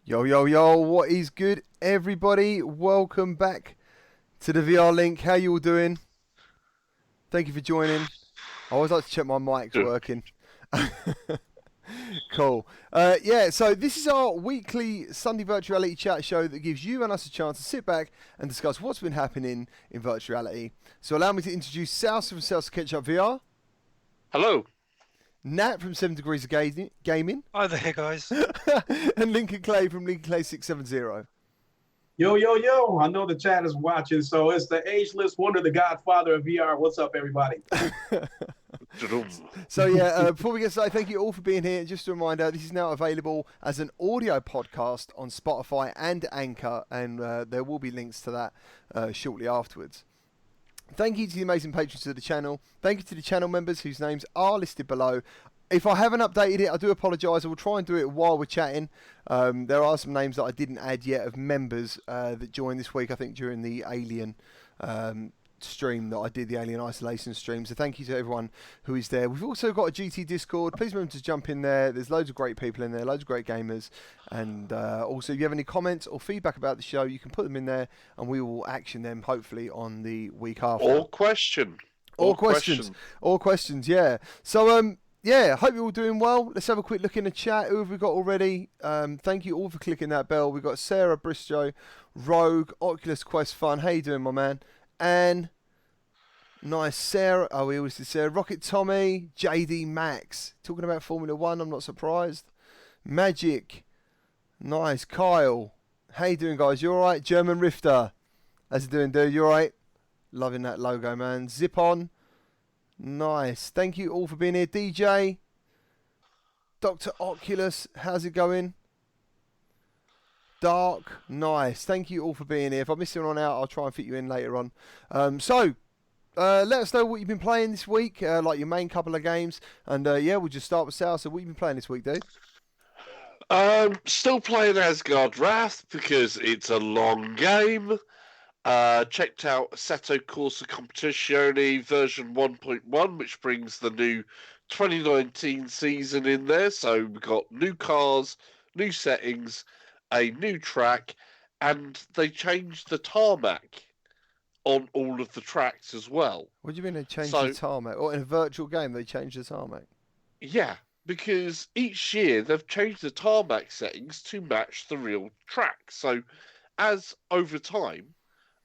Yo, yo, yo, what is good, everybody? Welcome back to the VR Link. How you all doing? Thank you for joining. I always like to check my mic's Yeah. working. Cool. Yeah, so this is our weekly Sunday virtual reality chat show that gives you and us a chance to sit back and discuss what's been happening in virtual reality. So allow me to introduce South from South Ketchup VR, Hello. Nat from 7 Degrees of Gaming, Hi there, guys. and Lincoln Clay from Lincoln Clay 670. Yo, yo, yo. I know the chat is watching. So it's the ageless wonder, the godfather of VR. What's up, everybody? So yeah, before we get started, thank you all for being here. Just a reminder, this is now available as an audio podcast on Spotify and Anchor, and there will be links to that shortly afterwards. Thank you to the amazing patrons of the channel. Thank you to the channel members whose names are listed below. If I haven't updated it, I do apologise. I will try and do it while we're chatting. There are some names that I didn't add yet of members that joined this week, I think, during the Alien stream that I did, the Alien Isolation stream. So thank you to everyone who is there. We've also got a GT Discord. Please remember to jump in there. There's loads of great people in there, loads of great gamers. And also, if you have any comments or feedback about the show, you can put them in there and we will action them hopefully on the week after. Or question. All questions. All questions, yeah. So, yeah, hope you're all doing well. Let's have a quick look in the chat. Who have we got already? Thank you all for clicking that bell. We've got Sarah Bristow, Rogue, Oculus Quest Fun. How you doing, my man? And nice Sarah. Oh, we always did Sarah. Rocket Tommy, JD Max. Talking about Formula One, I'm not surprised. Magic. Nice. Kyle. How you doing, guys? You alright? German Rifter. How's it doing, dude? You alright? Loving that logo, man. Zip on. Nice. Thank you all for being here. DJ. Dr. Oculus. How's it going? Dark. Nice. Thank you all for being here. If I miss anyone out, I'll try and fit you in later on. Let us know what you've been playing this week, like your main couple of games. And yeah, we'll just start with Sal. So what have you been playing this week, dude? Still playing Asgard Wrath because it's a long game. Checked out Assetto Corsa Competizione version 1.1, which brings the new 2019 season in there. So we've got new cars, new settings, a new track, and they changed the tarmac on all of the tracks as well. What do you mean they changed the tarmac? Or in a virtual game they changed the tarmac? Yeah, because each year they've changed the tarmac settings to match the real track. So as over time,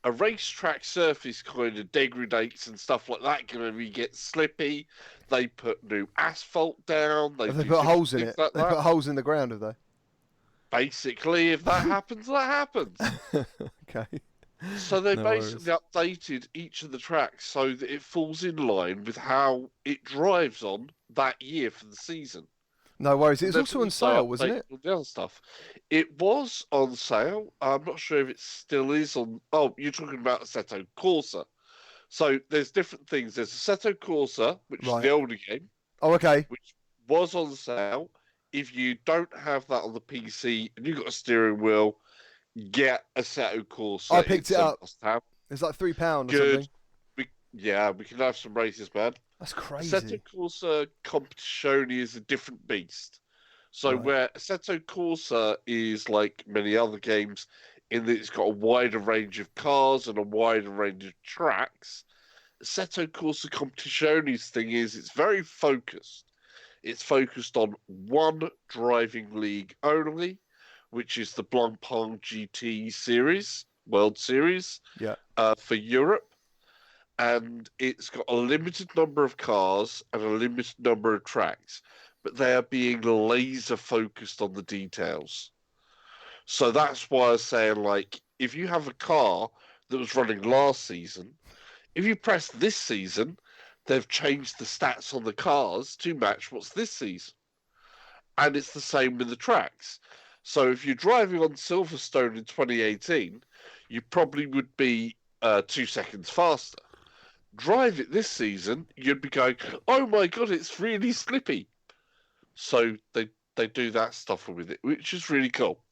a racetrack surface kind of degradates and stuff like that, going to get slippy. They put new asphalt down. Have they put holes in it? Like they put holes in the ground, have they? Basically, if that happens, that happens. Okay. So they No basically updated each of the tracks so that it falls in line with how it drives on that year for the season. No worries. It was They've also on also sale, wasn't it? updated all the other stuff. It was on sale. I'm not sure if it still is on. Oh, you're talking about Assetto Corsa. So there's different things. There's Assetto Corsa, which is the older game, Oh, okay. which was on sale. If you don't have that on the PC and you've got a steering wheel, get Assetto Corsa. I picked it a up. must-have. It's like £3 or Good. something. We can have some races, man. That's crazy. Assetto Corsa Competizione is a different beast. So Right. where Assetto Corsa is like many other games in that it's got a wider range of cars and a wider range of tracks, Assetto Corsa Competizione's thing is it's very focused. It's focused on one driving league only, which is the Blancpain GT Series, World Series, Yeah. for Europe. And it's got a limited number of cars and a limited number of tracks, but they are being laser focused on the details. So that's why I was saying, like, if you have a car that was running last season, if you press this season, they've changed the stats on the cars to match what's this season. And it's the same with the tracks. So if you're driving on Silverstone in 2018, you probably would be 2 seconds faster. Drive it this season, you'd be going, oh my god, it's really slippy. So they do that stuff with it, which is really cool.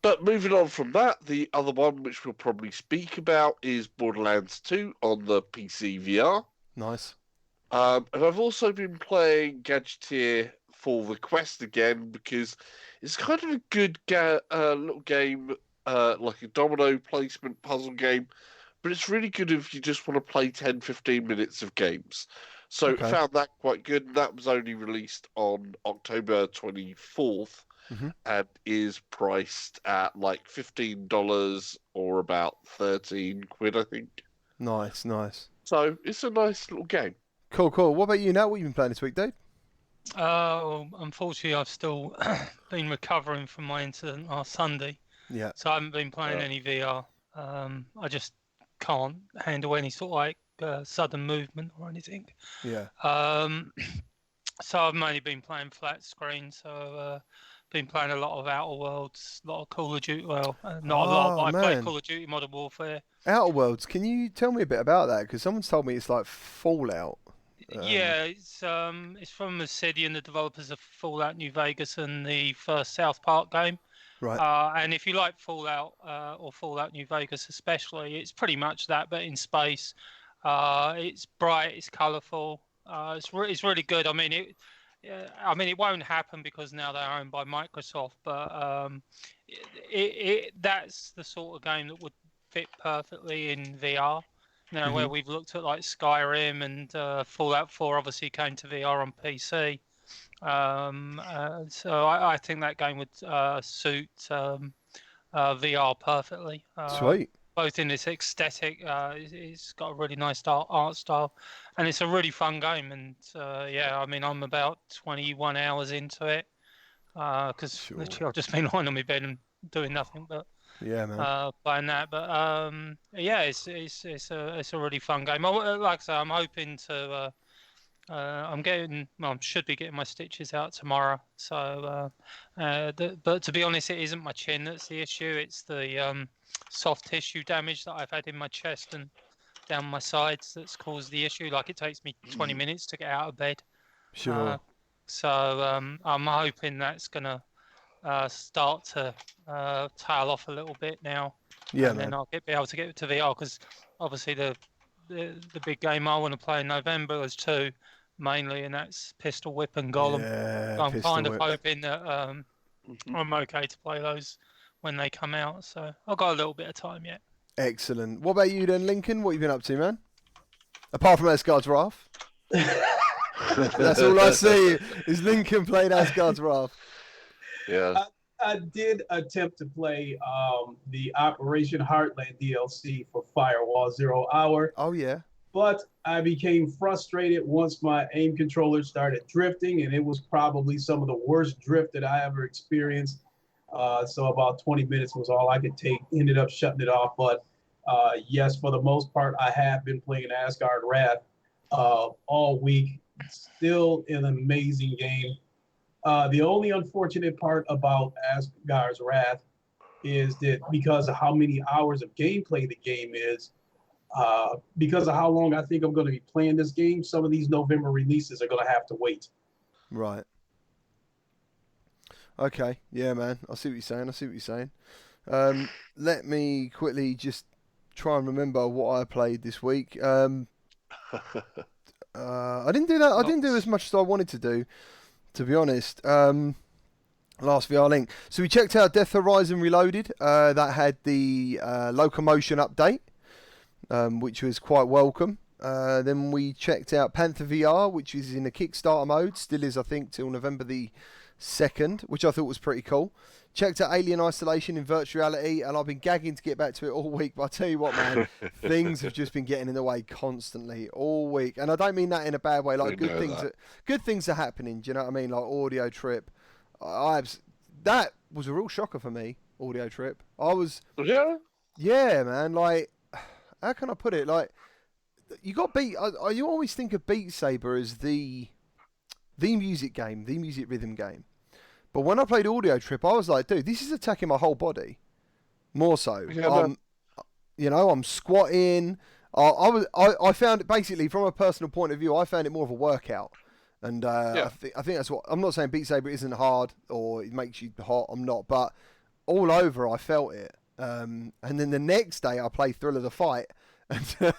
But moving on from that, the other one which we'll probably speak about is Borderlands 2 on the PC VR. Nice. And I've also been playing Gadgeteer for the Quest again because it's kind of a good little game, like a domino placement puzzle game, but it's really good if you just want to play 10-15 minutes of games. So Okay. I found that quite good, and that was only released on October 24th and is priced at like $15 or about 13 quid, I think. Nice. So it's a nice little game. Cool. What about you now? What have you been playing this week, Dave? Unfortunately, I've still been recovering from my incident last Sunday. Yeah. So I haven't been playing any VR. I just can't handle any sort of like sudden movement or anything. Yeah. So I've mainly been playing flat screen. So been playing a lot of Outer Worlds, a lot of Call of Duty. Well, not a lot, but I played Call of Duty Modern Warfare. Outer Worlds. Can you tell me a bit about that? Because someone's told me it's like Fallout. Yeah, it's from Obsidian, the developers of Fallout New Vegas and the first South Park game. Right. And if you like Fallout or Fallout New Vegas especially, it's pretty much that, but in space. It's bright, it's colourful. It's really good. I mean, it won't happen because now they're owned by Microsoft, but that's the sort of game that would fit perfectly in VR. You know, where we've looked at like Skyrim and Fallout 4 obviously came to VR on PC. So I think that game would suit VR perfectly. Sweet. Both in its aesthetic, it's got a really nice art style, and it's a really fun game. And yeah, I mean, I'm about 21 hours into it because literally I've just been lying on my bed and doing nothing but playing that. But yeah, it's a really fun game. Like I say, I'm hoping to. I should be getting my stitches out tomorrow. So, but to be honest, it isn't my chin that's the issue. It's the soft tissue damage that I've had in my chest and down my sides that's caused the issue. Like it takes me 20 minutes to get out of bed. Sure. So I'm hoping that's gonna start to tail off a little bit now. Yeah, and then I'll be able to get to VR because obviously the big game I want to play in November is 2 mainly, and that's Pistol Whip and Golem. Yeah, so I'm kind of hoping that I'm okay to play those when they come out. So I've got a little bit of time yet. Excellent. What about you then, Lincoln? What have you been up to, man? Apart from Asgard's Wrath. That's all I see is Lincoln playing Asgard's Wrath. Yeah. I did attempt to play the Operation Heartland DLC for Firewall Zero Hour. Oh, yeah. But I became frustrated once my aim controller started drifting, and it was probably some of the worst drift that I ever experienced. So about 20 minutes was all I could take. Ended up shutting it off. But yes, for the most part, I have been playing Asgard Wrath all week. Still an amazing game. The only unfortunate part about Asgard's Wrath is that because of how many hours of gameplay the game is, because of how long I think I'm going to be playing this game, some of these November releases are going to have to wait. Right. Okay. Yeah, man. I see what you're saying. Let me quickly just try and remember what I played this week. I didn't do that. I didn't do as much as I wanted to be honest. Last VR link. So we checked out Death Horizon Reloaded. That had the locomotion update, which was quite welcome. Then we checked out Panther VR, which is in a Kickstarter mode. Still is, I think, till November the 2nd, which I thought was pretty cool. Checked out Alien Isolation in virtual reality, and I've been gagging to get back to it all week. But I tell you what, man, things have just been getting in the way constantly all week, and I don't mean that in a bad way. Like good things are happening. Do you know what I mean? Like Audio Trip, that was a real shocker for me. Audio Trip, yeah, man. Like, how can I put it? Like, you got beat. You always think of Beat Saber as the music game, the music rhythm game. But when I played Audio Trip, I was like, dude, this is attacking my whole body. More so. I'm squatting. I found it, basically, from a personal point of view, I found it more of a workout. And I think that's what... I'm not saying Beat Saber isn't hard or it makes you hot. I'm not. But all over, I felt it. And then the next day, I played Thrill of the Fight. And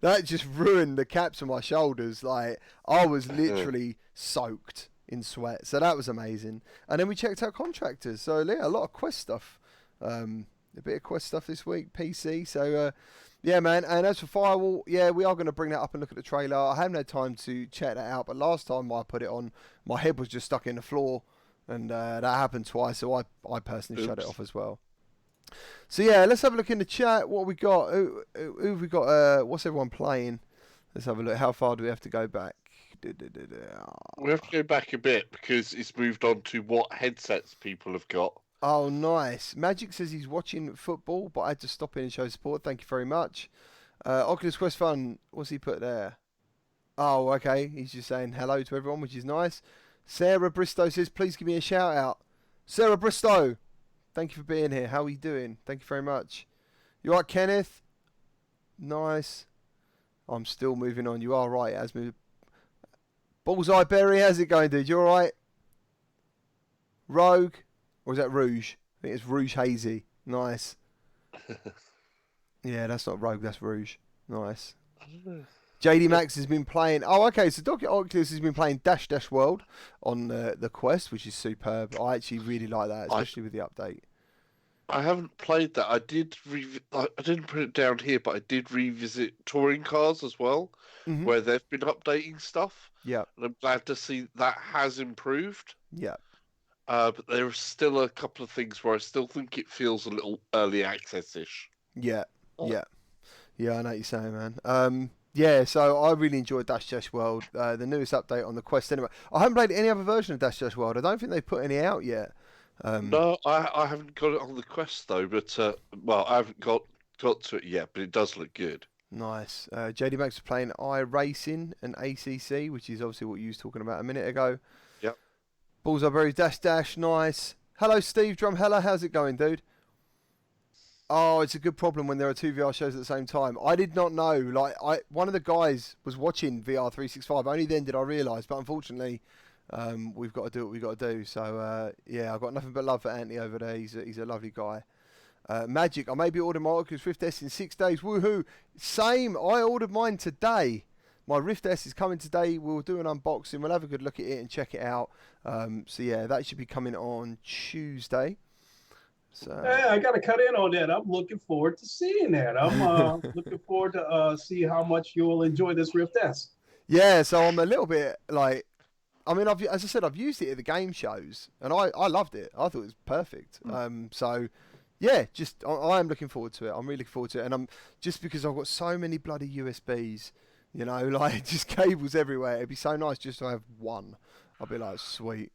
that just ruined the caps on my shoulders. Like, I was literally soaked. in sweat. So that was amazing. And then we checked out contractors. So yeah, a lot of Quest stuff. A bit of Quest stuff this week, PC. So yeah, man. And as for Firewall, yeah, we are going to bring that up and look at the trailer. I haven't had time to check that out, but last time I put it on, my head was just stuck in the floor, and that happened twice. So I personally shut it off as well. So yeah, let's have a look in the chat. What we got? Who have we got? What's everyone playing? Let's have a look. How far do we have to go back? We have to go back a bit because it's moved on to what headsets people have got. Oh, nice. Magic says he's watching football, but I had to stop in and show support. Thank you very much. Oculus Quest Fun, what's he put there? Oh, okay. He's just saying hello to everyone, which is nice. Sarah Bristow says, please give me a shout out. Sarah Bristow, thank you for being here. How are you doing? Thank you very much. You all right, Kenneth? Nice. I'm still moving on. You are right, Asmund. Bullseye Berry, how's it going, dude? You all right? Rogue? Or is that Rouge? I think it's Rouge Hazy. Nice. Yeah, that's not Rogue, that's Rouge. Nice. JD Max has been playing... Oh, okay, so Dr. Oculus has been playing Dash Dash World on the Quest, which is superb. I actually really like that, especially with the update. I haven't played that. I didn't put it down here, but I did revisit touring cars as well, where they've been updating stuff. Yeah. And I'm glad to see that has improved. Yeah. But there are still a couple of things where I still think it feels a little early access-ish. Yeah. Yeah. Yeah, I know what you're saying, man. Yeah, so I really enjoyed Dash Dash World, the newest update on the Quest anyway. I haven't played any other version of Dash Dash World. I don't think they've put any out yet. No, I haven't got it on the Quest though, but well, I haven't got to it yet, but it does look good. Nice. JD Max was playing iRacing and ACC, which is obviously what you was talking about a minute ago. Yep. Bullseye Berry Dash Dash, nice. Hello, Steve Drumheller. How's it going, dude? Oh, it's a good problem when there are two VR shows at the same time. I did not know. Like, one of the guys was watching VR 365. Only then did I realise. But unfortunately, we've got to do what we've got to do. So yeah, I've got nothing but love for Anthony over there. He's a lovely guy. Magic, I maybe ordered my Oculus Rift S in 6 days. Woohoo! Same. I ordered mine today. My Rift S is coming today. We'll do an unboxing. We'll have a good look at it and check it out. So yeah, that should be coming on Tuesday. So yeah, I got to cut in on that. I'm looking forward to seeing that. I'm looking forward to see how much you'll enjoy this Rift S. Yeah, so I'm a little bit like, I mean, as I said, I've used it at the game shows, and I loved it. I thought it was perfect. So yeah, just I am looking forward to it. I'm really looking forward to it, and I'm just because I've got so many bloody USBs, you know, like just cables everywhere. It'd be so nice just to have one. I'll be like, sweet.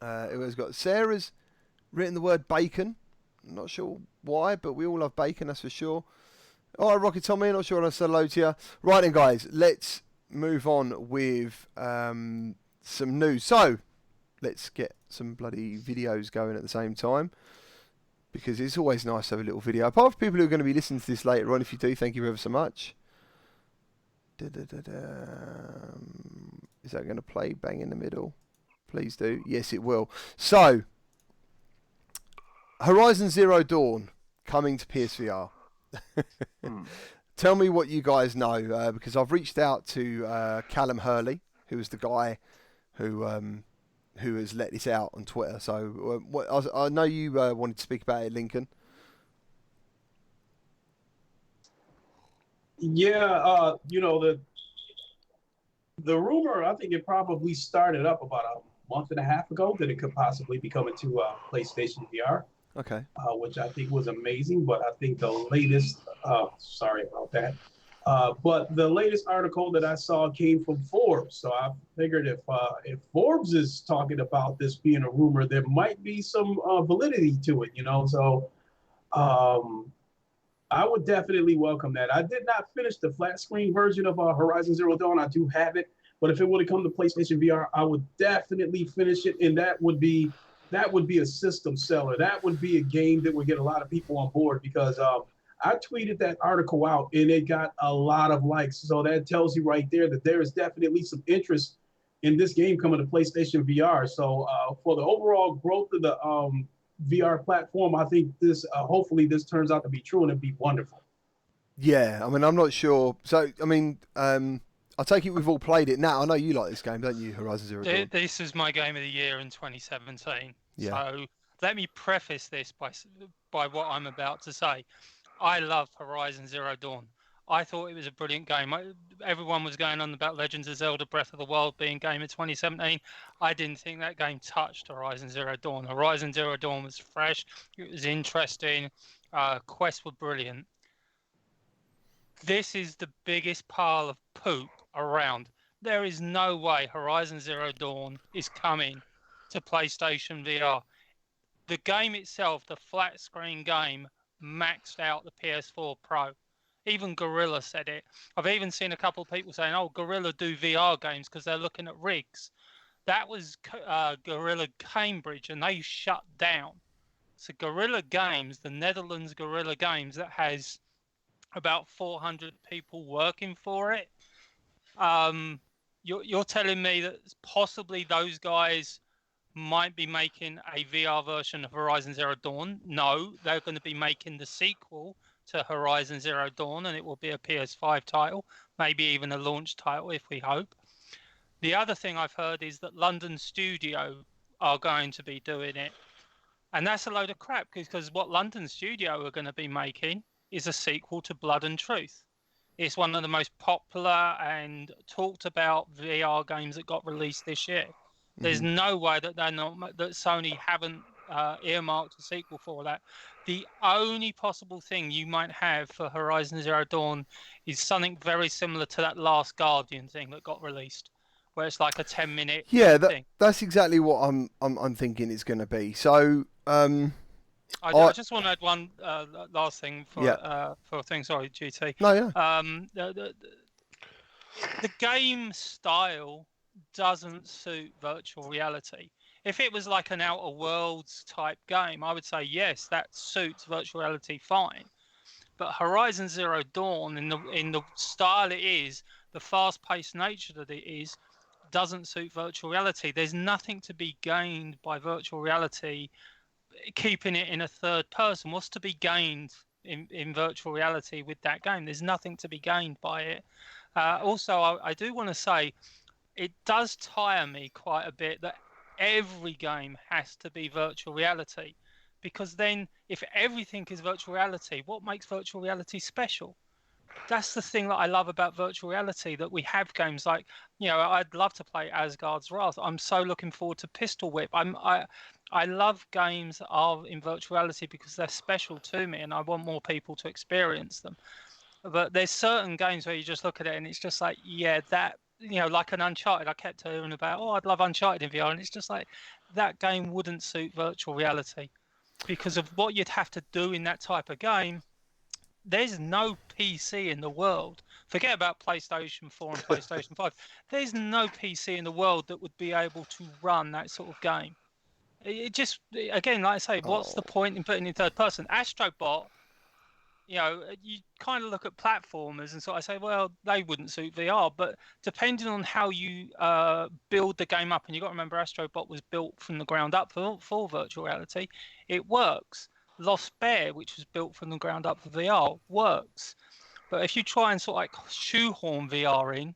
It was got Sarah's written the word bacon. I'm not sure why, but we all love bacon, that's for sure. All right, Rocket Tommy, not sure I said hello to you. Right then, guys, let's move on with some news. So, let's get some bloody videos going at the same time, because it's always nice to have a little video. Apart from people who are going to be listening to this later on, if you do, thank you ever so much. Is that going to play bang in the middle? Please do. Yes, it will. So, Horizon Zero Dawn coming to PSVR. Tell me what you guys know, because I've reached out to Callum Hurley, who is the guy who has let this out on Twitter. So I know you wanted to speak about it, Lincoln. Yeah, you know, the rumor, I think it probably started up about a month and a half ago that it could possibly be coming to PlayStation VR. Okay. Which I think was amazing, but I think the latest, sorry about that, but the latest article that I saw came from Forbes. So I figured if Forbes is talking about this being a rumor, there might be some validity to it, you know. So I would definitely welcome that. I did not finish the flat screen version of Horizon Zero Dawn. I do have it, but if it would have come to PlayStation VR, I would definitely finish it, and that would be a system seller. That would be a game that would get a lot of people on board, because I tweeted that article out and it got a lot of likes. So that tells you right there that there is definitely some interest in this game coming to PlayStation VR. So for the overall growth of the VR platform, I think this hopefully this turns out to be true, and it'd be wonderful. Yeah, I mean, I'm not sure. So, I mean, I take it we've all played it now. I know you like this game, don't you, Horizon Zero Dawn? This is my game of the year in 2017. Yeah. So let me preface this by what I'm about to say. I love Horizon Zero Dawn. I thought it was a brilliant game. Everyone was going on about Legends of Zelda Breath of the Wild being game of 2017. I didn't think that game touched Horizon Zero Dawn. Horizon Zero Dawn was fresh. It was interesting. Quests were brilliant. This is the biggest pile of poop around. There is no way Horizon Zero Dawn is coming to PlayStation VR. The game itself, the flat screen game, maxed out the PS4 Pro. Even Gorilla said it. I've even seen a couple of people saying, oh, Gorilla do VR games because they're looking at rigs. That was Gorilla Cambridge, and they shut down. So Gorilla Games, the Netherlands Gorilla Games, that has about 400 people working for it. You're telling me that possibly those guys might be making a VR version of Horizon Zero Dawn? No, they're going to be making the sequel to Horizon Zero Dawn, and it will be a PS5 title, maybe even a launch title if we hope. The other thing I've heard is that London Studio are going to be doing it. And that's a load of crap, because what London Studio are going to be making is a sequel to Blood and Truth. It's one of the most popular and talked about VR games that got released this year. There's no way that that Sony haven't earmarked a sequel for that. The only possible thing you might have for Horizon Zero Dawn is something very similar to that Last Guardian thing that got released, where it's like a 10-minute thing. That's exactly what I'm thinking it's going to be. So I just want to add one last thing for things. Sorry, GT. No, yeah. The game style doesn't suit virtual reality. If it was like an Outer Worlds type game, I would say yes, that suits virtual reality fine. But Horizon Zero Dawn, in the style it is, the fast-paced nature that it is, doesn't suit virtual reality. There's nothing to be gained by virtual reality keeping it in a third person. What's to be gained in virtual reality with that game? There's nothing to be gained by it. Also, I do want to say it does tire me quite a bit that every game has to be virtual reality, because then if everything is virtual reality, what makes virtual reality special? That's the thing that I love about virtual reality, that we have games like, I'd love to play Asgard's Wrath. I'm so looking forward to Pistol Whip. I love games that are in virtual reality because they're special to me and I want more people to experience them. But there's certain games where you just look at it and it's just like, that, like an Uncharted. I kept hearing about, I'd love Uncharted in VR. And it's just like, that game wouldn't suit virtual reality because of what you'd have to do in that type of game. There's no PC in the world. Forget about PlayStation 4 and PlayStation 5. There's no PC in the world that would be able to run that sort of game. It just, again, like I say, what's the point in putting it in third person? Astrobot, you kind of look at platformers and sort of say, well, they wouldn't suit VR. But depending on how you build the game up, and you've got to remember Astrobot was built from the ground up for virtual reality, it works. Lost Bear, which was built from the ground up for VR, works. But if you try and sort of like shoehorn VR in,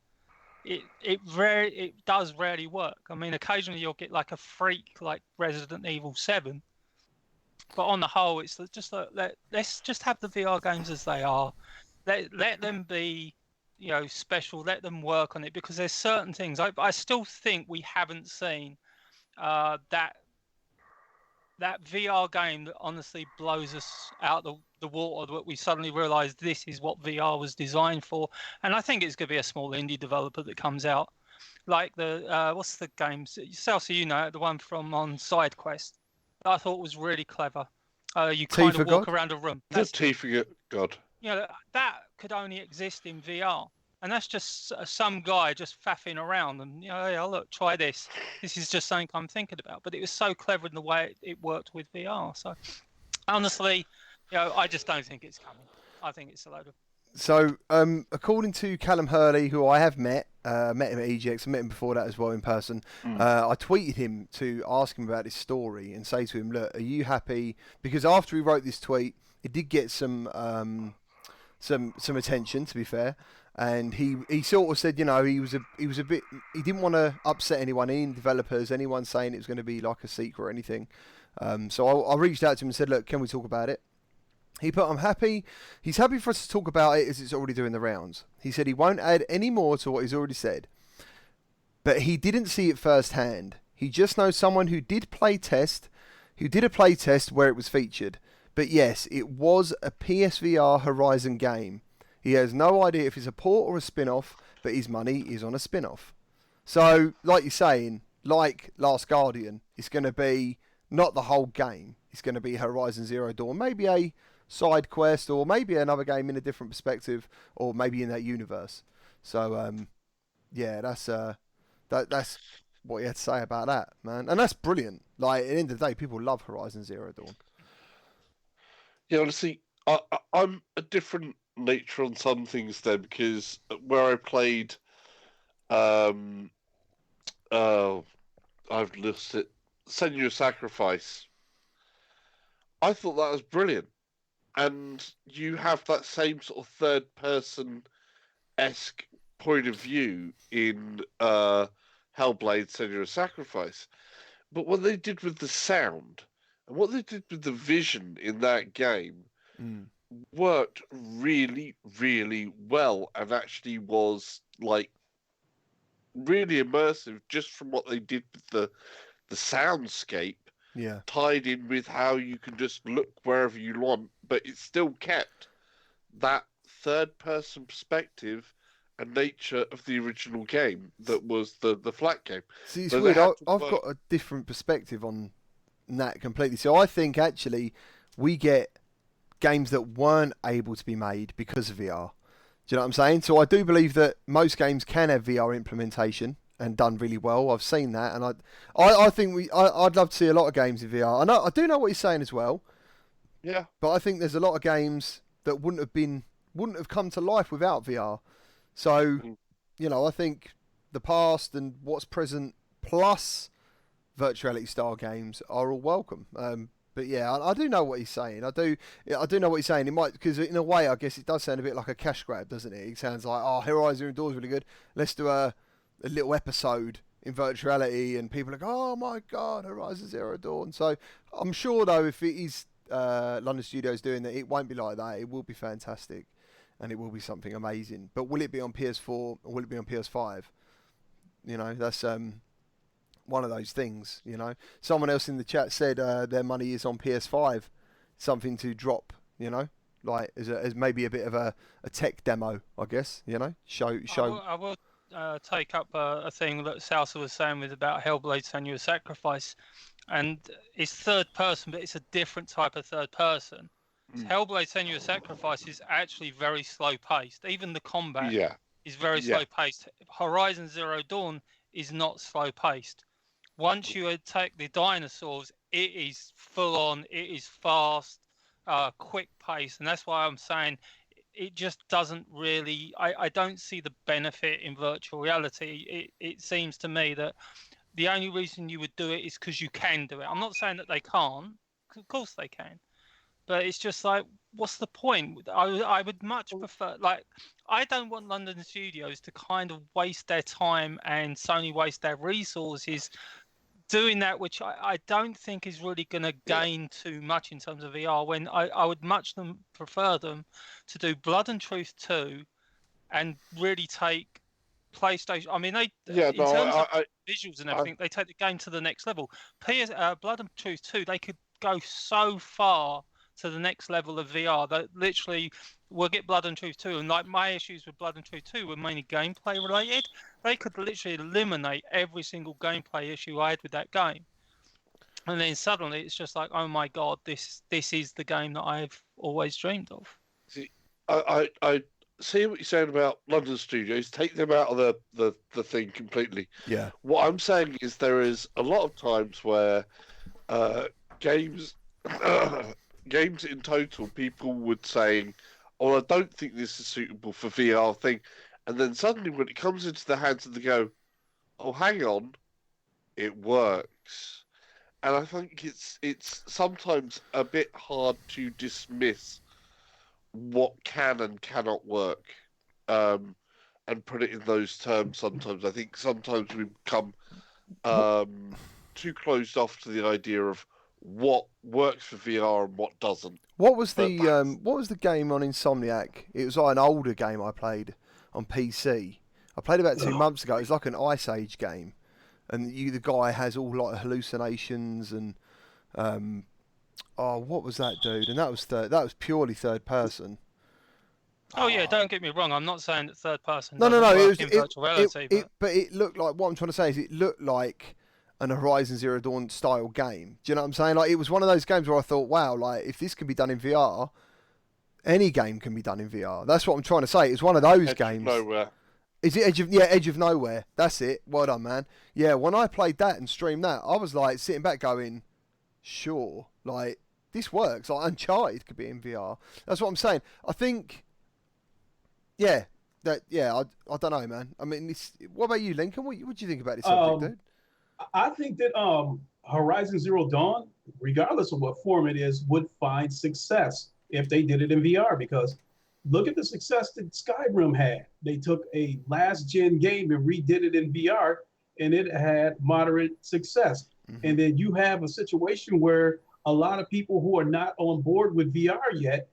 it does rarely work. I mean, occasionally you'll get like a freak like Resident Evil 7. But on the whole, it's just like, let's just have the VR games as they are. Let them be, special. Let them work on it, because there's certain things. I still think we haven't seen that VR game that honestly blows us out the water, that we suddenly realise this is what VR was designed for. And I think it's going to be a small indie developer that comes out. Like the, what's the game? Celso, the one from on Side Quest. I thought was really clever. You kind of walk around a room. The T for God. That could only exist in VR. And that's just some guy just faffing around and, hey, look, try this. This is just something I'm thinking about. But it was so clever in the way it worked with VR. So, honestly, I just don't think it's coming. I think it's a load of... So, according to Callum Hurley, who I have met him at EGX, I met him before that as well in person. I tweeted him to ask him about his story and say to him, look, are you happy? Because after he wrote this tweet, it did get some attention, to be fair. and he sort of said, you know, he was a bit, he didn't want to upset anyone, any developers, anyone saying it was going to be like a secret or anything. So I reached out to him and said, look, can we talk about it? He put, I'm happy. He's happy for us to talk about it as it's already doing the rounds. He said he won't add any more to what he's already said. But he didn't see it firsthand. He just knows someone who did a play test where it was featured. But yes, it was a PSVR Horizon game. He has no idea if it's a port or a spin-off, but his money is on a spin-off. So, like you're saying, like Last Guardian, it's going to be not the whole game. It's going to be Horizon Zero Dawn, maybe a side quest, or maybe another game in a different perspective, or maybe in that universe. So, yeah, that's what he had to say about that, man. And that's brilliant. Like, at the end of the day, people love Horizon Zero Dawn. Yeah, honestly, I'm a different nature on some things then, because where I played, I've lost it, Senua's Sacrifice, I thought that was brilliant. And you have that same sort of third-person-esque point of view in Hellblade Senua's Sacrifice. But what they did with the sound and what they did with the vision in that game worked really, really well, and actually was like really immersive just from what they did with the soundscape. Yeah. Tied in with how you can just look wherever you want, but it still kept that third-person perspective and nature of the original game that was the flat game. See, it's So weird. they had I've to got a different perspective on that completely. So I think actually we get games that weren't able to be made because of VR. Do you know what I'm saying? So I do believe that most games can have VR implementation and done really well. I've seen that, and I think I'd love to see a lot of games in VR. I do know what he's saying as well. Yeah. But I think there's a lot of games that wouldn't have come to life without VR. So, you know, I think the past and what's present plus virtuality style games are all welcome. But yeah, I do know what he's saying. I do know what he's saying. It might, because in a way, I guess it does sound a bit like a cash grab, doesn't it? It sounds like, oh, Horizon Zero Dawn is really good. Let's do a little episode in virtuality, and people are like, oh my god, Horizon Zero Dawn. So I'm sure though, if it is London Studios doing that, it won't be like that. It will be fantastic, and it will be something amazing. But will it be on PS4 or will it be on PS5? You know, that's one of those things. You know, someone else in the chat said their money is on PS5, something to drop. You know, like as maybe a bit of a tech demo, I guess. You know, show. I will take up a thing that Salsa was saying with about Hellblade Senua's Sacrifice, and it's third person, but it's a different type of third person. Hellblade Senua's Sacrifice is actually very slow paced. Even the combat is very slow paced. Horizon Zero Dawn is not slow paced. Once you attack the dinosaurs, it is full on. It is fast, quick pace, and that's why I'm saying it just doesn't really. I don't see the benefit in virtual reality. It seems to me that the only reason you would do it is because you can do it. I'm not saying that they can't. Of course they can. But it's just like, what's the point? I would much prefer, like, I don't want London Studios to kind of waste their time and Sony waste their resources doing that, which I don't think is really going to gain too much in terms of VR, when I would much prefer them to do Blood and Truth 2 and really take PlayStation. I mean, they in terms of visuals and everything, they take the game to the next level. Blood and Truth 2, they could go so far to the next level of VR that literally we'll get Blood and Truth 2, and like my issues with Blood and Truth 2 were mainly gameplay related. They could literally eliminate every single gameplay issue I had with that game, and then suddenly it's just like, oh my god, this is the game that I've always dreamed of. See, I see what you're saying about London Studios. Take them out of the thing completely. Yeah. What I'm saying is there is a lot of times where games in total, people would say, oh, I don't think this is suitable for VR thing. And then suddenly when it comes into the hands of the go, oh, hang on, it works. And I think it's sometimes a bit hard to dismiss what can and cannot work and put it in those terms sometimes. I think sometimes we become too closed off to the idea of what works for VR and what doesn't. What was the game on Insomniac? It was like an older game I played on PC. I played about 2 months ago. It was like an Ice Age game, and the guy has all like hallucinations and what was that, dude? And that was purely third person. Oh yeah, don't get me wrong. I'm not saying that third person. No. It was in virtual reality, but it looked like, what I'm trying to say is it looked like an Horizon Zero Dawn style game. Do you know what I'm saying? Like, it was one of those games where I thought, wow, like if this can be done in VR, any game can be done in VR. That's what I'm trying to say. It's one of those games. Edge of Nowhere. Is it Edge of Nowhere? That's it. Well done, man. Yeah, when I played that and streamed that, I was like sitting back going, sure, like this works. Like Uncharted could be in VR. That's what I'm saying. I think, I don't know, man. I mean, what about you, Lincoln? What do you think about this subject, dude? I think that Horizon Zero Dawn, regardless of what form it is, would find success if they did it in VR, because look at the success that Skyrim had. They took a last-gen game and redid it in VR, and it had moderate success. Mm-hmm. And then you have a situation where a lot of people who are not on board with VR yet,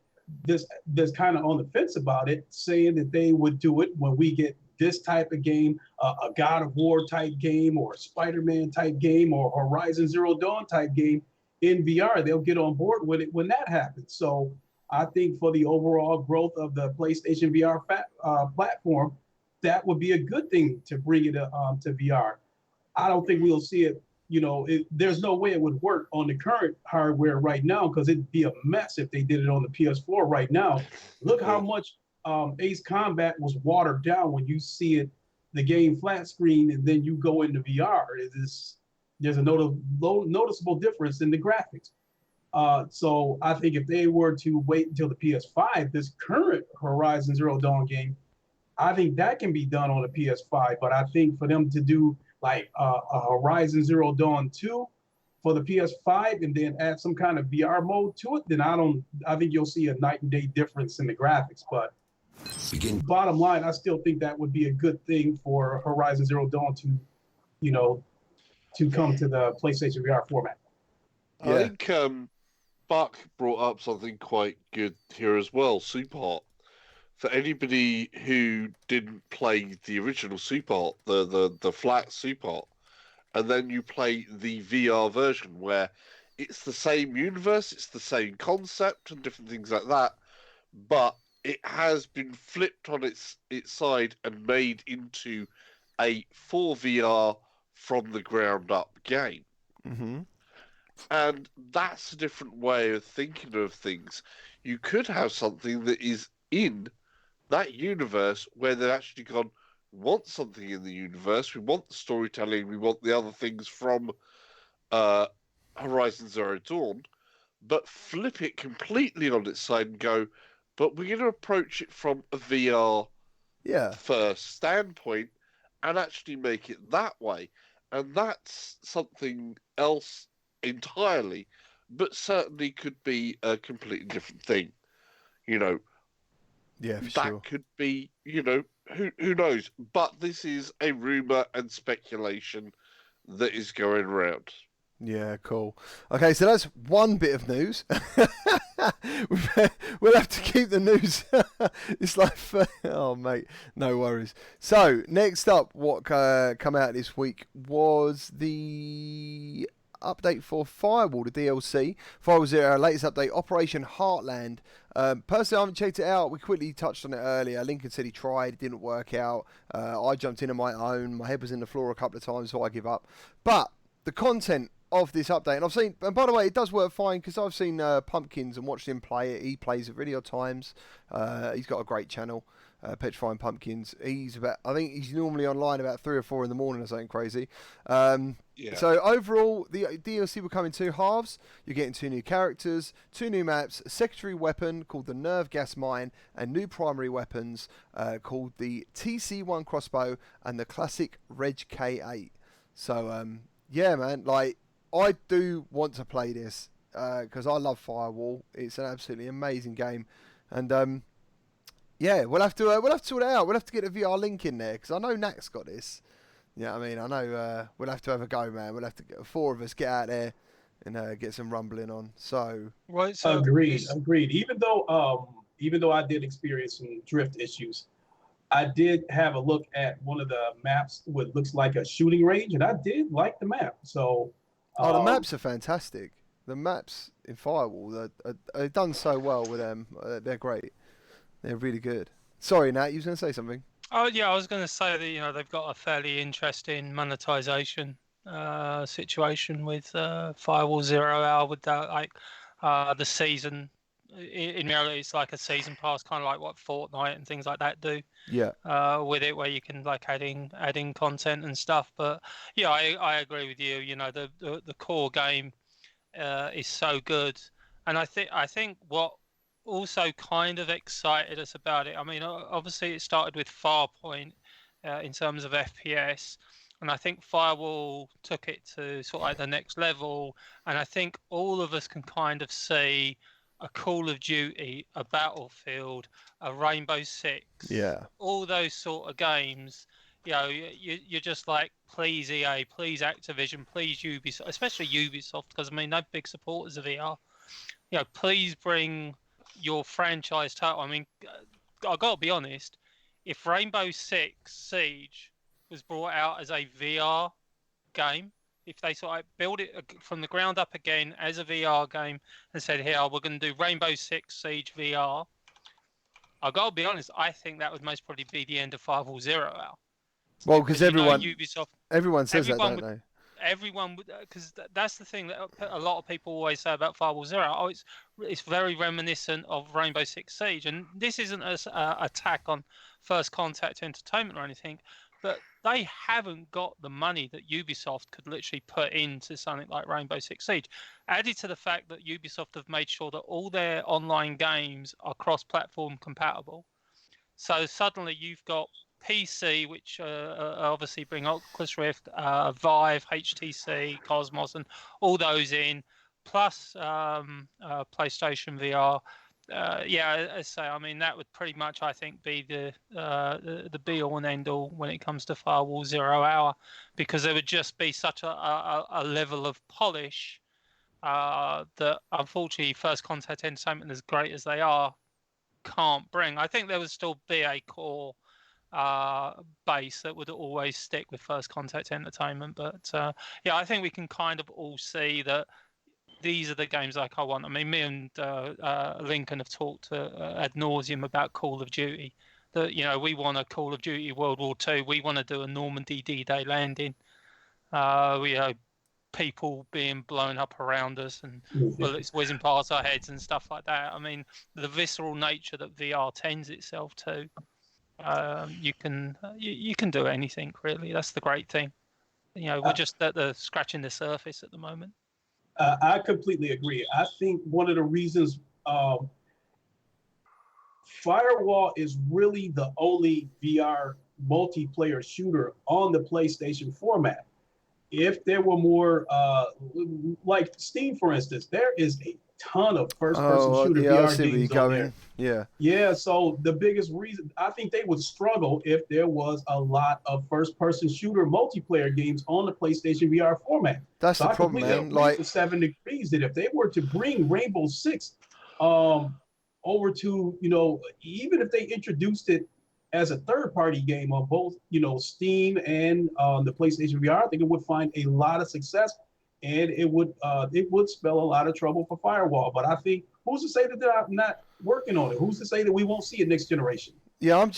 that's kind of on the fence about it, saying that they would do it when we get this type of game, a God of War type game, or a Spider-Man type game, or Horizon Zero Dawn type game in VR. They'll get on board with it when that happens. So I think for the overall growth of the PlayStation VR platform, that would be a good thing to bring it to VR. I don't think we'll see it. There's no way it would work on the current hardware right now, because it'd be a mess if they did it on the PS4 right now. Look how much Ace Combat was watered down when you see it, the game flat screen, and then you go into VR. There's a noticeable difference in the graphics. So I think if they were to wait until the PS5, this current Horizon Zero Dawn game, I think that can be done on a PS5. But I think for them to do like a Horizon Zero Dawn 2 for the PS5 and then add some kind of VR mode to it, then I think you'll see a night and day difference in the graphics. But bottom line, I still think that would be a good thing for Horizon Zero Dawn to come to the PlayStation VR format. Yeah. I think Buck brought up something quite good here as well, Superhot. For anybody who didn't play the original Superhot, the flat Superhot, and then you play the VR version where it's the same universe, it's the same concept and different things like that, but it has been flipped on its side and made into a 4VR from the ground up game. Mm-hmm. And that's a different way of thinking of things. You could have something that is in that universe where they've actually gone, we want something in the universe, we want the storytelling, we want the other things from Horizon Zero Dawn, but flip it completely on its side and go, but we're going to approach it from a VR first standpoint and actually make it that way. And that's something else entirely, but certainly could be a completely different thing. Yeah, for that sure. Could be, who knows? But this is a rumor and speculation that is going around. Yeah, cool. Okay, so that's one bit of news. We'll have to keep the news. It's like, oh mate, no worries. So next up, what come out this week was the update for Firewall, the DLC. Firewall Zero Hour, latest update, Operation Heartland. Personally, I haven't checked it out. We quickly touched on it earlier. Lincoln said he tried, it didn't work out. I jumped in on my own. My head was in the floor a couple of times, so I give up. But the content of this update, and I've seen, and by the way, it does work fine because I've seen Pumpkins and watched him play it. He plays it really odd times. He's got a great channel, Petrifying Pumpkins. I think he's normally online about 3 or 4 in the morning or something crazy. So overall, the DLC will come in 2 halves. You're getting 2 new characters, 2 new maps, a secondary weapon called the Nerve Gas Mine, and new primary weapons called the TC1 crossbow and the classic Reg K8. So yeah, man, like, I do want to play this because I love Firewall. It's an absolutely amazing game, and Yeah, we'll have to sort it out. We'll have to get a VR link in there because I know Nak's got this. Yeah, I mean, I know we'll have to have a go, man. We'll have to get, 4 of us get out there and get some rumbling on. So Right. So Agreed, agreed. Even though I did experience some drift issues, I did have a look at one of the maps, what looks like a shooting range, and I did like the map. So, the maps are fantastic. The maps in Firewall are done so well with them. They're great. They're really good. Sorry, Nat, you was going to say something. Oh yeah, I was going to say that they've got a fairly interesting monetization situation with Firewall Zero Hour with that the season. In reality, it's like a season pass, kind of like what Fortnite and things like that do. Yeah. With it, where you can like add in content and stuff. But yeah, I agree with you. The core game is so good, and I think what also kind of excited us about it. I mean, obviously it started with Farpoint in terms of FPS, and I think Firewall took it to sort of like the next level. And I think all of us can kind of see a Call of Duty, a Battlefield, a Rainbow Six, all those sort of games. You're just like, please EA, please Activision, please Ubisoft, especially Ubisoft, because I mean they're big supporters of VR. Please bring your franchise title. I mean, I got to be honest. If Rainbow Six Siege was brought out as a VR game, if they sort of build it from the ground up again as a VR game and said, "Here, we're going to do Rainbow Six Siege VR," I got to be honest. I think that would most probably be the end of Firewall Zero Hour. Well, because Ubisoft, everyone says that, don't they? Everyone would, because that's the thing that a lot of people always say about Firewall Zero. Oh, it's very reminiscent of Rainbow Six Siege, and this isn't an attack on First Contact Entertainment or anything, but they haven't got the money that Ubisoft could literally put into something like Rainbow Six Siege. Added to the fact that Ubisoft have made sure that all their online games are cross-platform compatible, so suddenly you've got PC, which obviously bring Oculus Rift, Vive, HTC, Cosmos, and all those in, plus PlayStation VR. As I say, I mean that would pretty much, I think, be the be all and end all when it comes to Firewall Zero Hour, because there would just be such a level of polish that unfortunately First Contact Entertainment, as great as they are, can't bring. I think there would still be a core base that would always stick with First Contact Entertainment, but I think we can kind of all see that these are the games like I want. I mean, me and Lincoln have talked ad nauseum about Call of Duty. That we want a Call of Duty World War II. We want to do a Normandy D-Day landing. We have people being blown up around us and bullets whizzing past our heads and stuff like that. I mean, the visceral nature that VR tends itself to. You can do anything really. That's the great thing. We're just at the scratching the surface at the moment. I completely agree. I think one of the reasons Firewall is really the only VR multiplayer shooter on the PlayStation format. If there were more, like Steam, for instance, there is a ton of first-person shooter VR games on there. Yeah. So the biggest reason, I think they would struggle if there was a lot of first-person shooter multiplayer games on the PlayStation VR format. That's the problem, man. Like for 7 Degrees, that if they were to bring Rainbow Six over to, even if they introduced it as a third-party game on both, Steam and the PlayStation VR, I think it would find a lot of success. And it would spell a lot of trouble for Firewall. But I think, who's to say that they're not working on it? Who's to say that we won't see it next generation? Yeah, I'm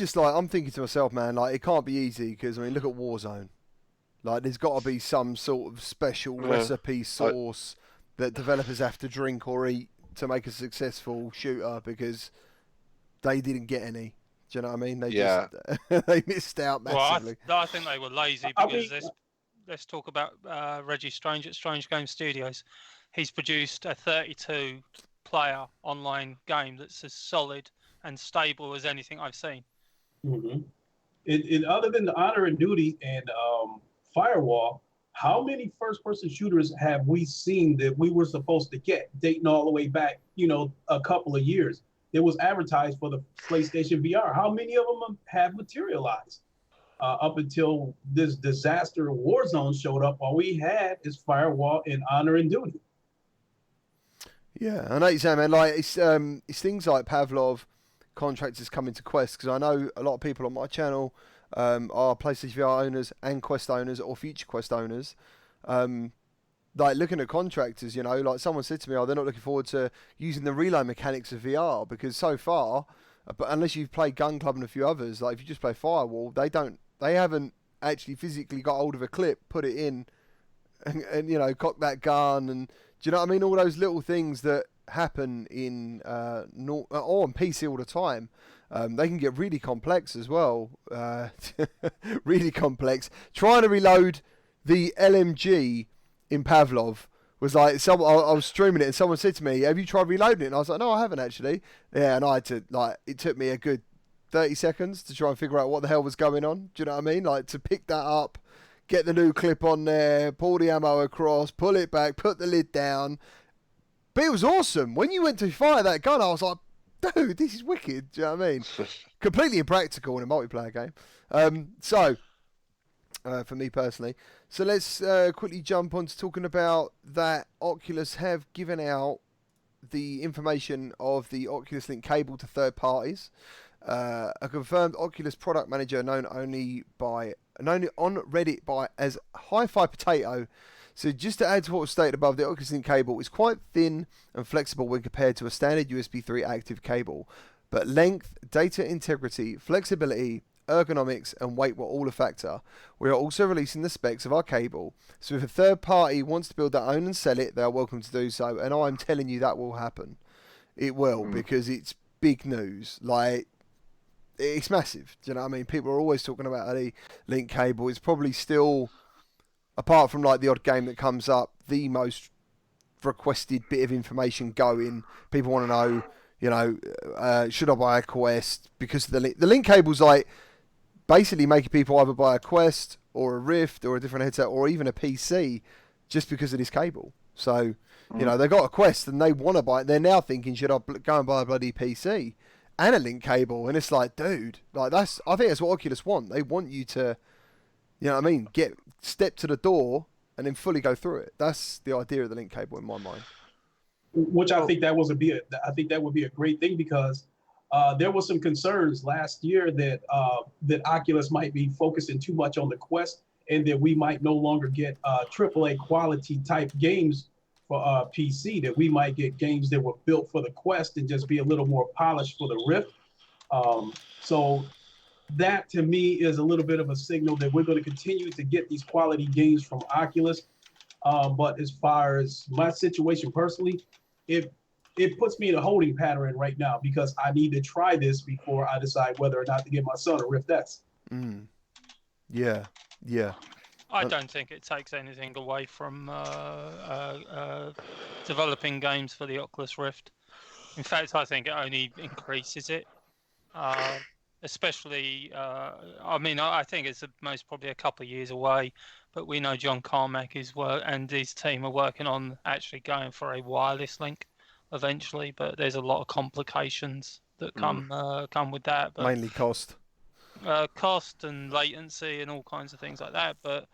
thinking to myself, man, like, it can't be easy because, I mean, look at Warzone. Like, there's got to be some sort of special recipe sauce that developers have to drink or eat to make a successful shooter because they didn't get any. Do you know what I mean? They missed out massively. Well, I think they were lazy because let's talk about Reggie Strange at Strange Game Studios. He's produced a 32-player online game that's as solid and stable as anything I've seen. Mm-hmm. Other than the Honor and Duty and Firewall, how many first-person shooters have we seen that we were supposed to get, dating all the way back, a couple of years? that was advertised for the PlayStation VR. How many of them have materialized? Up until this disaster Warzone showed up, all we had is Firewall and Honor and Duty. Yeah, I know what you're saying, man. Like it's things like Pavlov contractors coming to Quest, because I know a lot of people on my channel are PlayStation VR owners and Quest owners or future Quest owners. Like looking at contractors, you know, like someone said to me, oh, they're not looking forward to using the reload mechanics of VR because so far, but unless you've played Gun Club and a few others, like if you just play Firewall, they haven't actually physically got hold of a clip, put it in, and you know, cock that gun, and do you know what I mean? All those little things that happen in or on PC all the time. They can get really complex as well. Really complex. Trying to reload the LMG in Pavlov was like, I was streaming it and someone said to me, have you tried reloading it? And I was like, no, I haven't actually. Yeah, and I had to, like, it took me a good 30 seconds to try and figure out what the hell was going on. Do you know what I mean? Like, to pick that up, get the new clip on there, pull the ammo across, pull it back, put the lid down. But it was awesome. When you went to fire that gun, I was like, dude, this is wicked. Do you know what I mean? Completely impractical in a multiplayer game. For me personally. So let's quickly jump on to talking about that Oculus have given out the information of the Oculus Link cable to third parties. A confirmed Oculus product manager known on Reddit as Hi-Fi Potato. So just to add to what was stated above, the Oculus Link cable is quite thin and flexible when compared to a standard USB 3 active cable. But length, data integrity, flexibility, ergonomics and weight were all a factor. We are also releasing the specs of our cable, so if a third party wants to build their own and sell it, they are welcome to do so, and I'm telling you that will happen. It will, because it's big news. Like, it's massive. Do you know what I mean? People are always talking about the Link cable. It's probably still, apart from like the odd game that comes up, the most requested bit of information going. People want to know, you know, should I buy a Quest because of the Link? The Link cable's like basically making people either buy a Quest or a Rift or a different headset or even a PC just because of this cable. So, you know, they got a Quest and they want to buy it. They're now thinking, should I go and buy a bloody PC and a Link cable? And it's like, dude, like I think that's what Oculus want. They want you to, you know what I mean, step to the door and then fully go through it. That's the idea of the Link cable in my mind. Which I think that would be a great thing, because there was some concerns last year that Oculus might be focusing too much on the Quest, and that we might no longer get AAA quality type games for PC. That we might get games that were built for the Quest and just be a little more polished for the Rift. So that to me is a little bit of a signal that we're going to continue to get these quality games from Oculus. But as far as my situation personally, it puts me in a holding pattern right now, because I need to try this before I decide whether or not to get my son a Rift S. Yeah. I don't think it takes anything away from developing games for the Oculus Rift. In fact, I think it only increases it. Especially, I mean, I think it's most probably a couple of years away, but we know John Carmack and his team are working on actually going for a wireless link eventually, but there's a lot of complications that come with that. But, mainly cost. Cost and latency and all kinds of things like that. But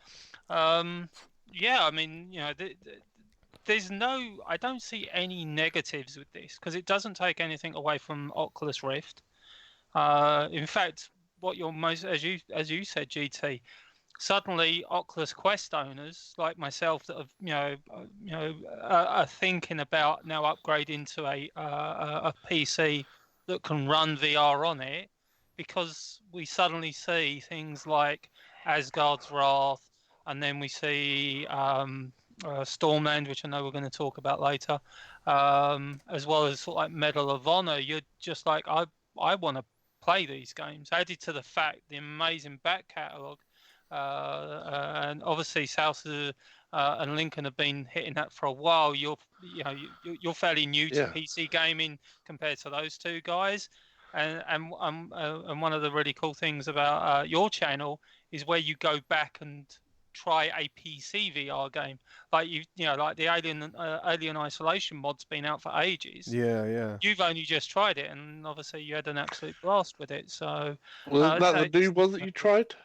yeah, I mean, you know, I don't see any negatives with this, because it doesn't take anything away from Oculus Rift. In fact, what you're most, as you said, GT, suddenly Oculus Quest owners like myself that have are thinking about now upgrading to a PC that can run VR on it, because we suddenly see things like Asgard's Wrath, and then we see Stormland, which I know we're going to talk about later, as well as sort of like Medal of Honor. You're just like, I want to play these games. Added to the fact, the amazing back catalogue, and obviously South and Lincoln have been hitting that for a while. You're fairly new to PC gaming compared to those two guys, and one of the really cool things about your channel is where you go back and try a PC VR game, like like the Alien Isolation mod's been out for ages. Yeah. You've only just tried it, and obviously you had an absolute blast with it. So, Wasn't that the it's- new one that you tried?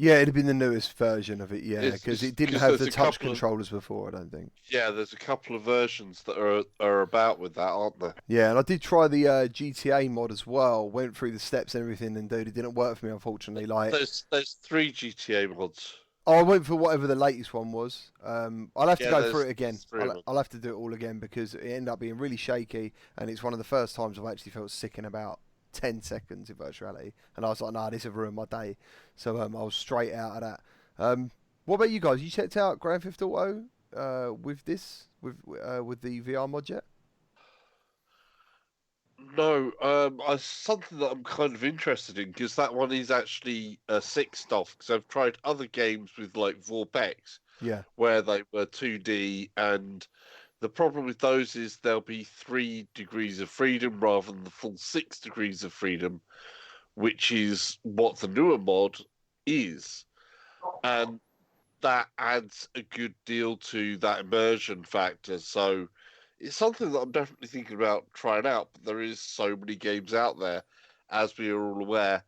Yeah, it'd have been the newest version of it, yeah, because it didn't have there's the a touch couple of- controllers before, I don't think. Yeah, there's a couple of versions that are about with that, aren't there? Yeah, and I did try the GTA mod as well. Went through the steps and everything, and dude, it didn't work for me, unfortunately. Like, There's 3 GTA mods. I went for whatever the latest one was. I'll have to Yeah, go there's through it again. 3 of them. I'll have to do it all again because it ended up being really shaky, and it's one of the first times I've actually felt sick in about 10 seconds in virtual reality. And I was like, nah, this has ruined my day. So I was straight out of that. What about you guys? You checked out Grand Theft Auto with the VR mod yet? No, something that I'm kind of interested in because that one is actually 6 stuff. Because I've tried other games with like Vorpex Yeah. where they were 2D, and the problem with those is there'll be 3 degrees of freedom rather than the full 6 degrees of freedom, which is what the newer mod is, and that adds a good deal to that immersion factor. So it's something that I'm definitely thinking about trying out, but there is so many games out there, as we are all aware,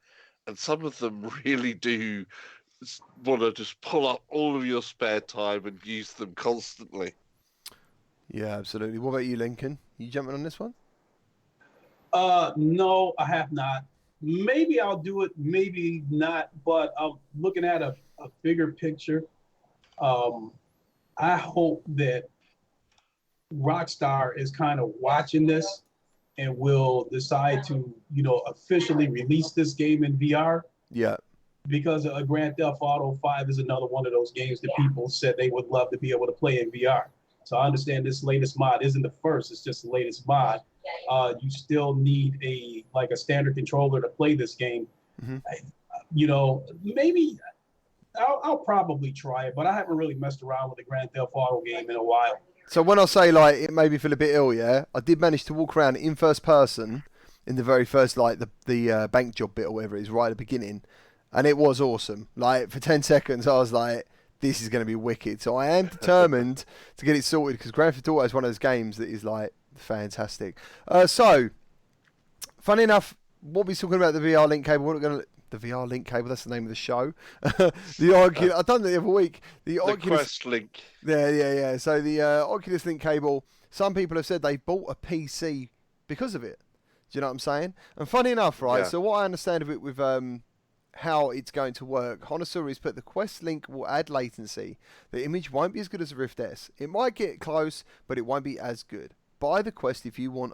and some of them really do want to just pull up all of your spare time and use them constantly. Yeah, absolutely. What about you, Lincoln? You jumping on this one? No, I have not. Maybe I'll do it, maybe not, but I'm looking at a bigger picture. I hope that Rockstar is kind of watching this and will decide to, officially release this game in VR, Yeah. because Grand Theft Auto 5 is another one of those games that people said they would love to be able to play in VR. So I understand this latest mod isn't the first, it's just the latest mod. You still need a standard controller to play this game. Maybe I'll probably try it, but I haven't really messed around with the Grand Theft Auto game in a while. So when I say like it made me feel a bit ill, yeah, I did manage to walk around in first person in the very first the bank job bit or whatever it is right at the beginning, and it was awesome. Like for 10 seconds, I was like, this is going to be wicked. So I am determined to get it sorted because Grand Theft Auto is one of those games that is like fantastic. So funny enough, what we're talking about the VR link cable, we're not going to. The VR link cable, that's the name of the show. The Oculus, I've done that the other week. The Oculus Quest Link. Yeah. So the Oculus Link cable, some people have said they bought a PC because of it. Do you know what I'm saying? And funny enough, right, Yeah. so what I understand of it with how it's going to work, Honosuru has put the Quest Link will add latency. The image won't be as good as the Rift S. It might get close, but it won't be as good. Buy the Quest if you want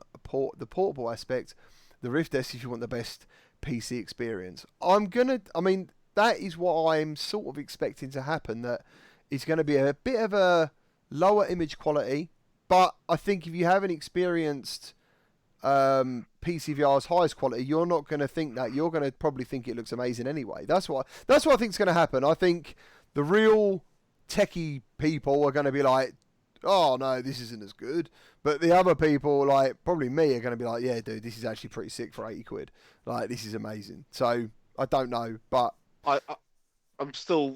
the portable aspect, the Rift S if you want the best PC experience. That is what I'm sort of expecting to happen, that it's going to be a bit of a lower image quality, but I think if you haven't experienced PC VR's highest quality, you're not going to think that. You're going to probably think it looks amazing anyway. That's what I think is going to happen. I think the real techie people are going to be like, oh no, this isn't as good. But the other people, like probably me, are going to be like, yeah, dude, this is actually pretty sick for 80 quid. Like, this is amazing. So I don't know, but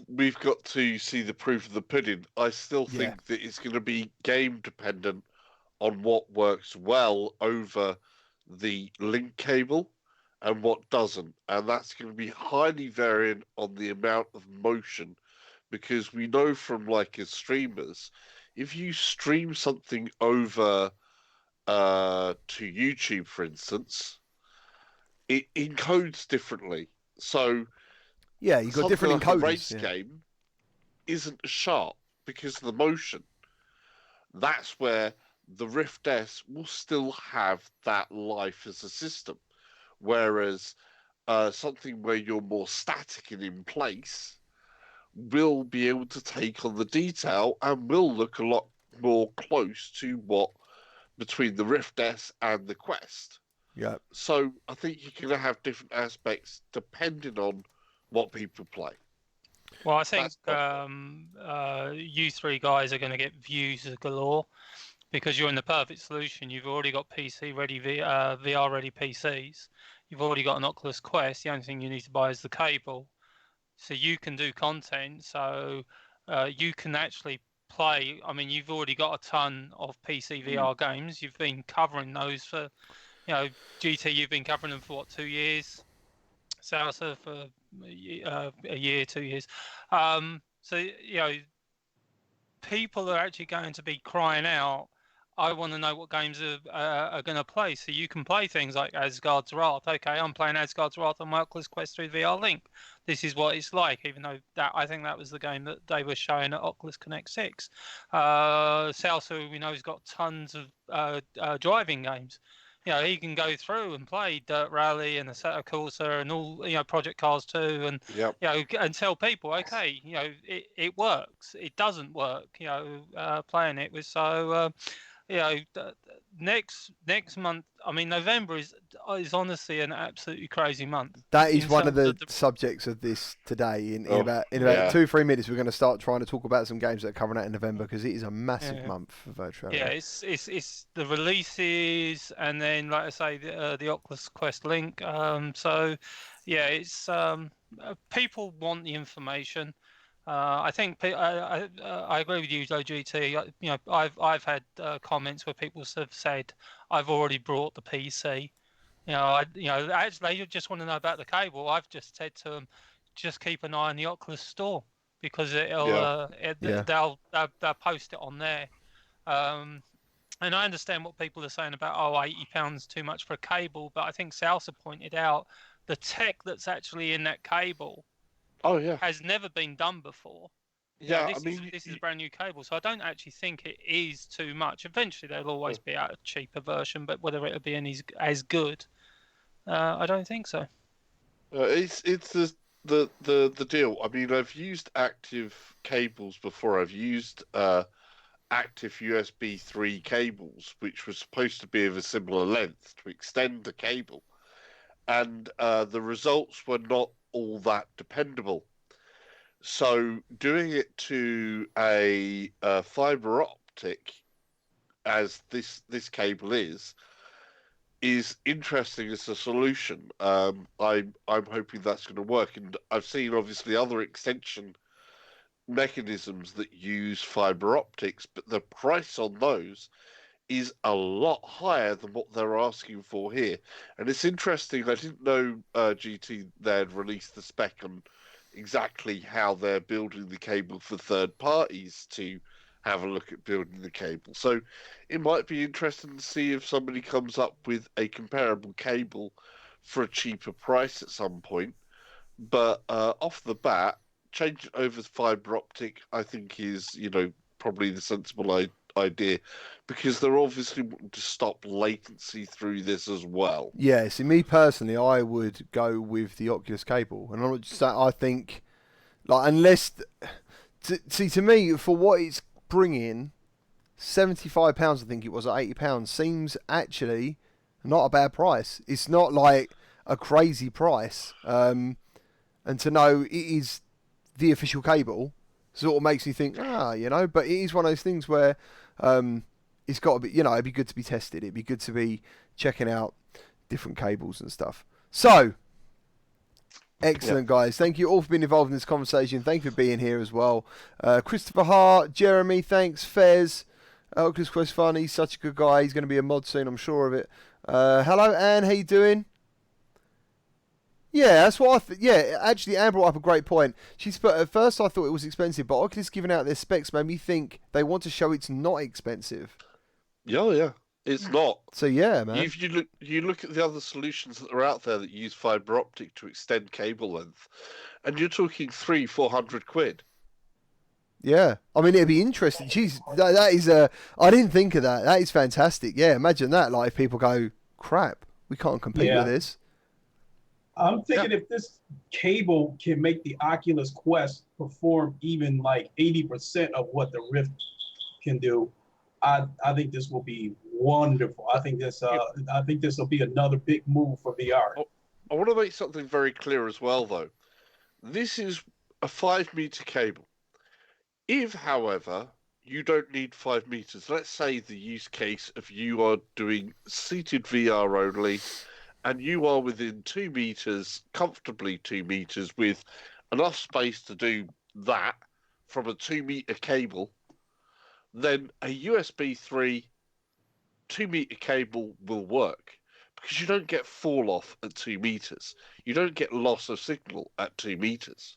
we've got to see the proof of the pudding. I still think that it's going to be game dependent on what works well over the link cable and what doesn't. And that's going to be highly variant on the amount of motion, because we know from as streamers, if you stream something over to YouTube, for instance, it encodes differently. So yeah, you've got different like encoders. A race game isn't as sharp because of the motion. That's where the Rift S will still have that life as a system, whereas something where you're more static and in place will be able to take on the detail and will look a lot more close to what between the Rift S and the Quest. Yeah. So I think you're going to have different aspects depending on what people play. Well, I think you 3 guys are going to get views galore because you're in the perfect solution. You've already got PC ready, VR ready PCs. You've already got an Oculus Quest. The only thing you need to buy is the cable, so you can do content. So you can actually play. I mean, you've already got a ton of PC VR games. You've been covering those for, GT. You've been covering them for what, 2 years? Salsa for a year, 2 years. So people are actually going to be crying out, I want to know what games are going to play. So you can play things like Asgard's Wrath. Okay, I'm playing Asgard's Wrath on my Oculus Quest 3 VR Link. This is what it's like, even though I think that was the game that they were showing at Oculus Connect 6. Salsa, we know, has got tons of driving games. He can go through and play Dirt Rally and Assetto Corsa and all, Project Cars 2, and and tell people, okay, it works. It doesn't work, playing it with. So next month. I mean, November is honestly an absolutely crazy month. That is one of the subjects of this today. In about 2-3 minutes, we're going to start trying to talk about some games that are coming out in November, because it is a massive month for virtual reality. Yeah, it's the releases, and then, like I say, the Oculus Quest Link. So yeah, it's people want the information. I think I agree with you, Joe GT. I've had comments where people have said, "I've already brought the PC." Actually, you just want to know about the cable. I've just said to them, just keep an eye on the Oculus Store, because they'll post it on there. And I understand what people are saying about, £80 too much for a cable, but I think Salsa pointed out the tech that's actually in that cable. Has never been done before. This is a brand new cable, so I don't actually think it is too much. Eventually, there'll always be a cheaper version, but whether it'll be as good, I don't think so. It's the deal. I mean, I've used active cables before. I've used active USB 3 cables, which were supposed to be of a similar length to extend the cable, and the results were not all that dependable. So doing it to a fiber optic, as this cable is interesting as a solution. I'm hoping that's going to work, and I've seen obviously other extension mechanisms that use fiber optics, but the price on those is a lot higher than what they're asking for here. And it's interesting, I didn't know GT they'd released the spec on exactly how they're building the cable for third parties to have a look at building the cable. So it might be interesting to see if somebody comes up with a comparable cable for a cheaper price at some point. But off the bat, change it over to fiber optic, I think is, probably the sensible idea, because they're obviously wanting to stop latency through this as well. Yeah, see, me personally, I would go with the Oculus cable, and I'm not just saying, I think, like, unless to me, for what it's bringing, £75, I think it was, at £80, seems actually not a bad price. It's not like a crazy price, and to know it is the official cable sort of makes me think, but it is one of those things where it's got to be, it'd be good to be tested. It'd be good to be checking out different cables and stuff. So, excellent, guys. Thank you all for being involved in this conversation. Thank you for being here as well. Christopher Hart, Jeremy, thanks. Fez, Oculus Quest Fun, he's such a good guy. He's going to be a mod soon, I'm sure of it. Hello, Anne, how you doing? Yeah, that's what actually, Anne brought up a great point. At first I thought it was expensive, but Oculus giving out their specs made me think they want to show it's not expensive. Yeah, it's not. So yeah, man. If you look at the other solutions that are out there that use fiber optic to extend cable length, and you're talking 300-400 quid. Yeah, I mean, it'd be interesting. Jeez, that is I didn't think of that. That is fantastic. Yeah, imagine that. Like, if people go, crap, we can't compete with this. I'm thinking if this cable can make the Oculus Quest perform even like 80% of what the Rift can do, I think this will be wonderful. I think this will be another big move for VR. I want to make something very clear as well, though. This is a 5-meter cable. If, however, you don't need 5 meters, let's say the use case of you are doing seated VR only, and you are within 2 meters, comfortably 2 meters, with enough space to do that from a 2-meter cable, then a USB 3 2-meter cable will work, because you don't get fall off at 2 meters. You don't get loss of signal at 2 meters.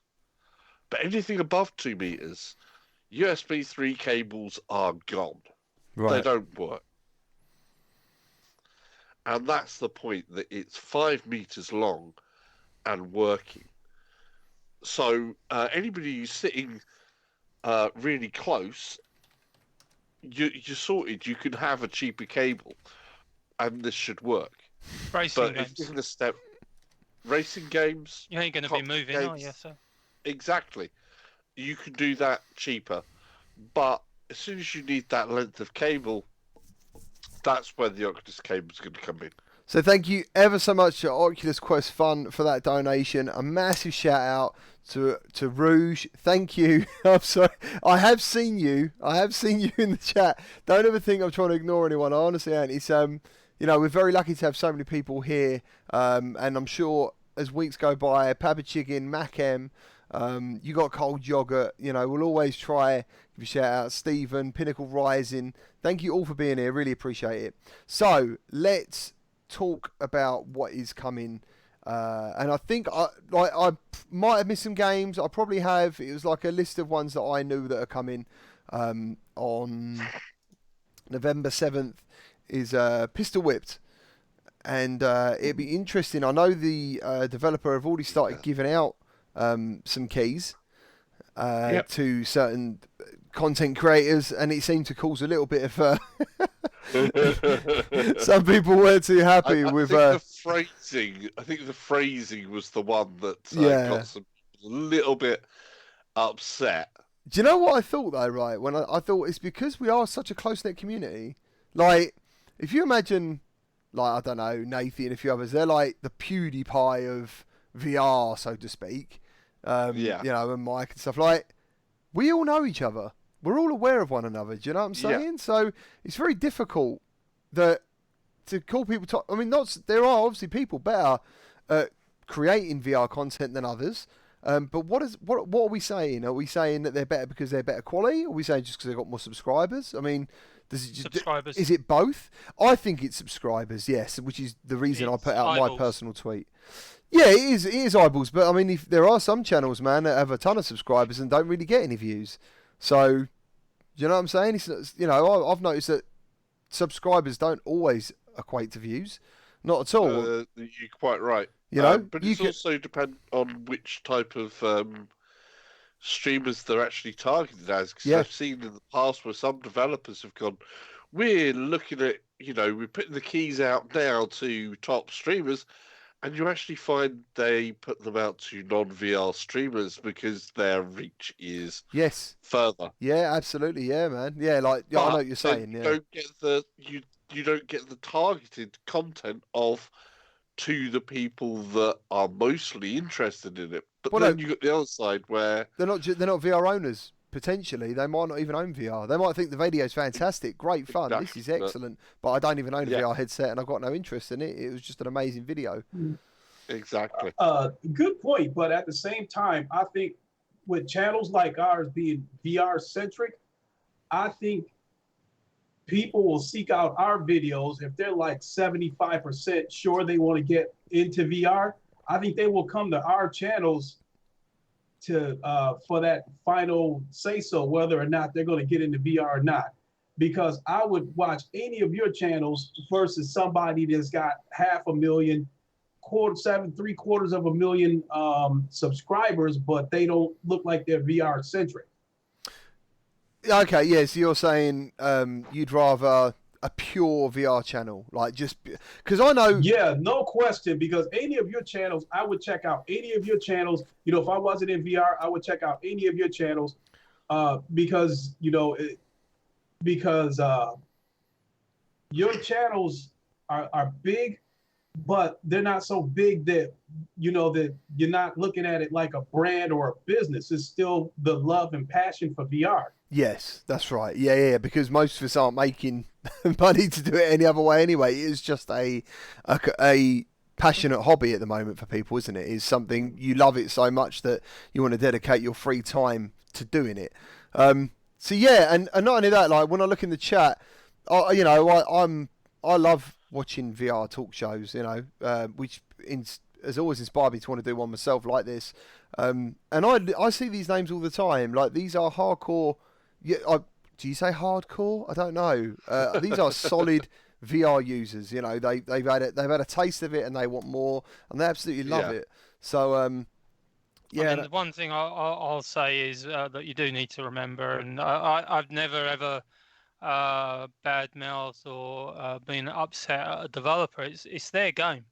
But anything above 2 meters, USB 3 cables are gone. Right. They don't work. And that's the point, that it's 5 meters long and working. So anybody who's sitting really close, you're sorted. You can have a cheaper cable, and this should work. Racing But games. if you're going to step racing games, You ain't going to be moving, are you? games. So Exactly, you can do that cheaper. But as soon as you need that length of cable, that's where the Oculus cable is going to come in. So thank you ever so much to Oculus Quest Fund for that donation. A massive shout out to Rouge. Thank you. I'm sorry. I have seen you in the chat. Don't ever think I'm trying to ignore anyone. I honestly ain't. It's we're very lucky to have so many people here. And I'm sure as weeks go by, Papa Chicken, Mac M, you got Cold Yogurt, we'll always try give you a shout out. Stephen, Pinnacle Rising. Thank you all for being here. Really appreciate it. So let's talk about what is coming, and I think I might have missed some games. I probably have. It was like a list of ones that I knew that are coming on November 7th is Pistol Whipped, and it'd be interesting. I know the developer have already started giving out some keys to certain content creators, and it seemed to cause a little bit of some people weren't too happy with I think the phrasing was the one that got some people a little bit upset. Do you know what I thought though, right? When I thought it's because we are such a close-knit community. Like, if you imagine, like, I don't know, Nathan and a few others, they're like the PewDiePie of VR, so to speak. And Mike and stuff. Like, we all know each other. We're all aware of one another. Do you know what I'm saying? Yeah. So it's very difficult to call people. There are obviously people better at creating VR content than others. But what are we saying? Are we saying that they're better because they're better quality? Or are we saying just because they've got more subscribers? I mean, subscribers. Is it both? I think it's subscribers, yes, which is the reason I put out eyeballs. my personal tweet. Yeah, it is eyeballs. But I mean, if there are some channels, man, that have a ton of subscribers and don't really get any views. So, you know what I'm saying? I've noticed that subscribers don't always equate to views. Not at all. You're quite right. But it's also depend on which type of streamers they're actually targeted as. Because I've seen in the past where some developers have gone, we're looking at, we're putting the keys out now to top streamers, and you actually find they put them out to non-VR streamers because their reach is further. Yeah, absolutely. Yeah, man. Yeah, I know what you're saying. You Yeah. don't get you don't get the targeted content to the people that are mostly interested in it. But then you got the other side where they're not VR owners. Potentially, they might not even own VR. They might think the video's fantastic, great fun. This is excellent, but I don't even own a VR headset, and I've got no interest in it. It was just an amazing video. Exactly. Good point, but at the same time, I think with channels like ours being VR centric, I think people will seek out our videos if they're like 75% sure they want to get into VR. I think they will come to our channels to for that final say so whether or not they're going to get into VR or not. Because I would watch any of your channels versus somebody that's got 500,000, 750,000 subscribers, but they don't look like they're VR centric. Okay, yeah, so you're saying you'd rather a pure VR channel, like just because I know. Yeah, no question. Because any of your channels, I would check out any of your channels. If I wasn't in VR, I would check out any of your channels because your channels are big, but they're not so big that that you're not looking at it like a brand or a business. It's still the love and passion for VR. Yes, that's right. Yeah, because most of us aren't making money to do it any other way anyway. It is just a passionate hobby at the moment for people, isn't it? It's something you love it so much that you want to dedicate your free time to doing it. So yeah, and not only that, like when I look in the chat, I love watching VR talk shows, which has always inspired me to want to do one myself like this. And I see these names all the time. Like these are hardcore. Yeah, do you say hardcore? I don't know. These are solid VR users. They've had a taste of it and they want more, and they absolutely love it. So yeah. I mean, the one thing I'll say is that you do need to remember, and I've never ever badmouthed or been upset at a developer. It's their game.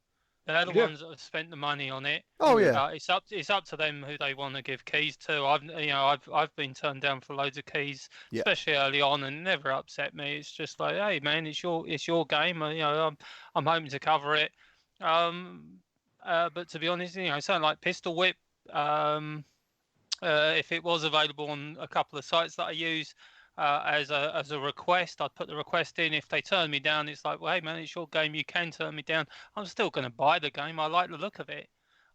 They're the ones that have spent the money on it. Oh yeah. It's up to them who they want to give keys to. I've been turned down for loads of keys, especially early on, and it never upset me. It's just like, hey man, it's your game. I'm hoping to cover it. But to be honest, something like Pistol Whip, if it was available on a couple of sites that I use. As a request, I'd put the request in. If they turn me down, it's like, well, hey man, it's your game. You can turn me down. I'm still going to buy the game. I like the look of it.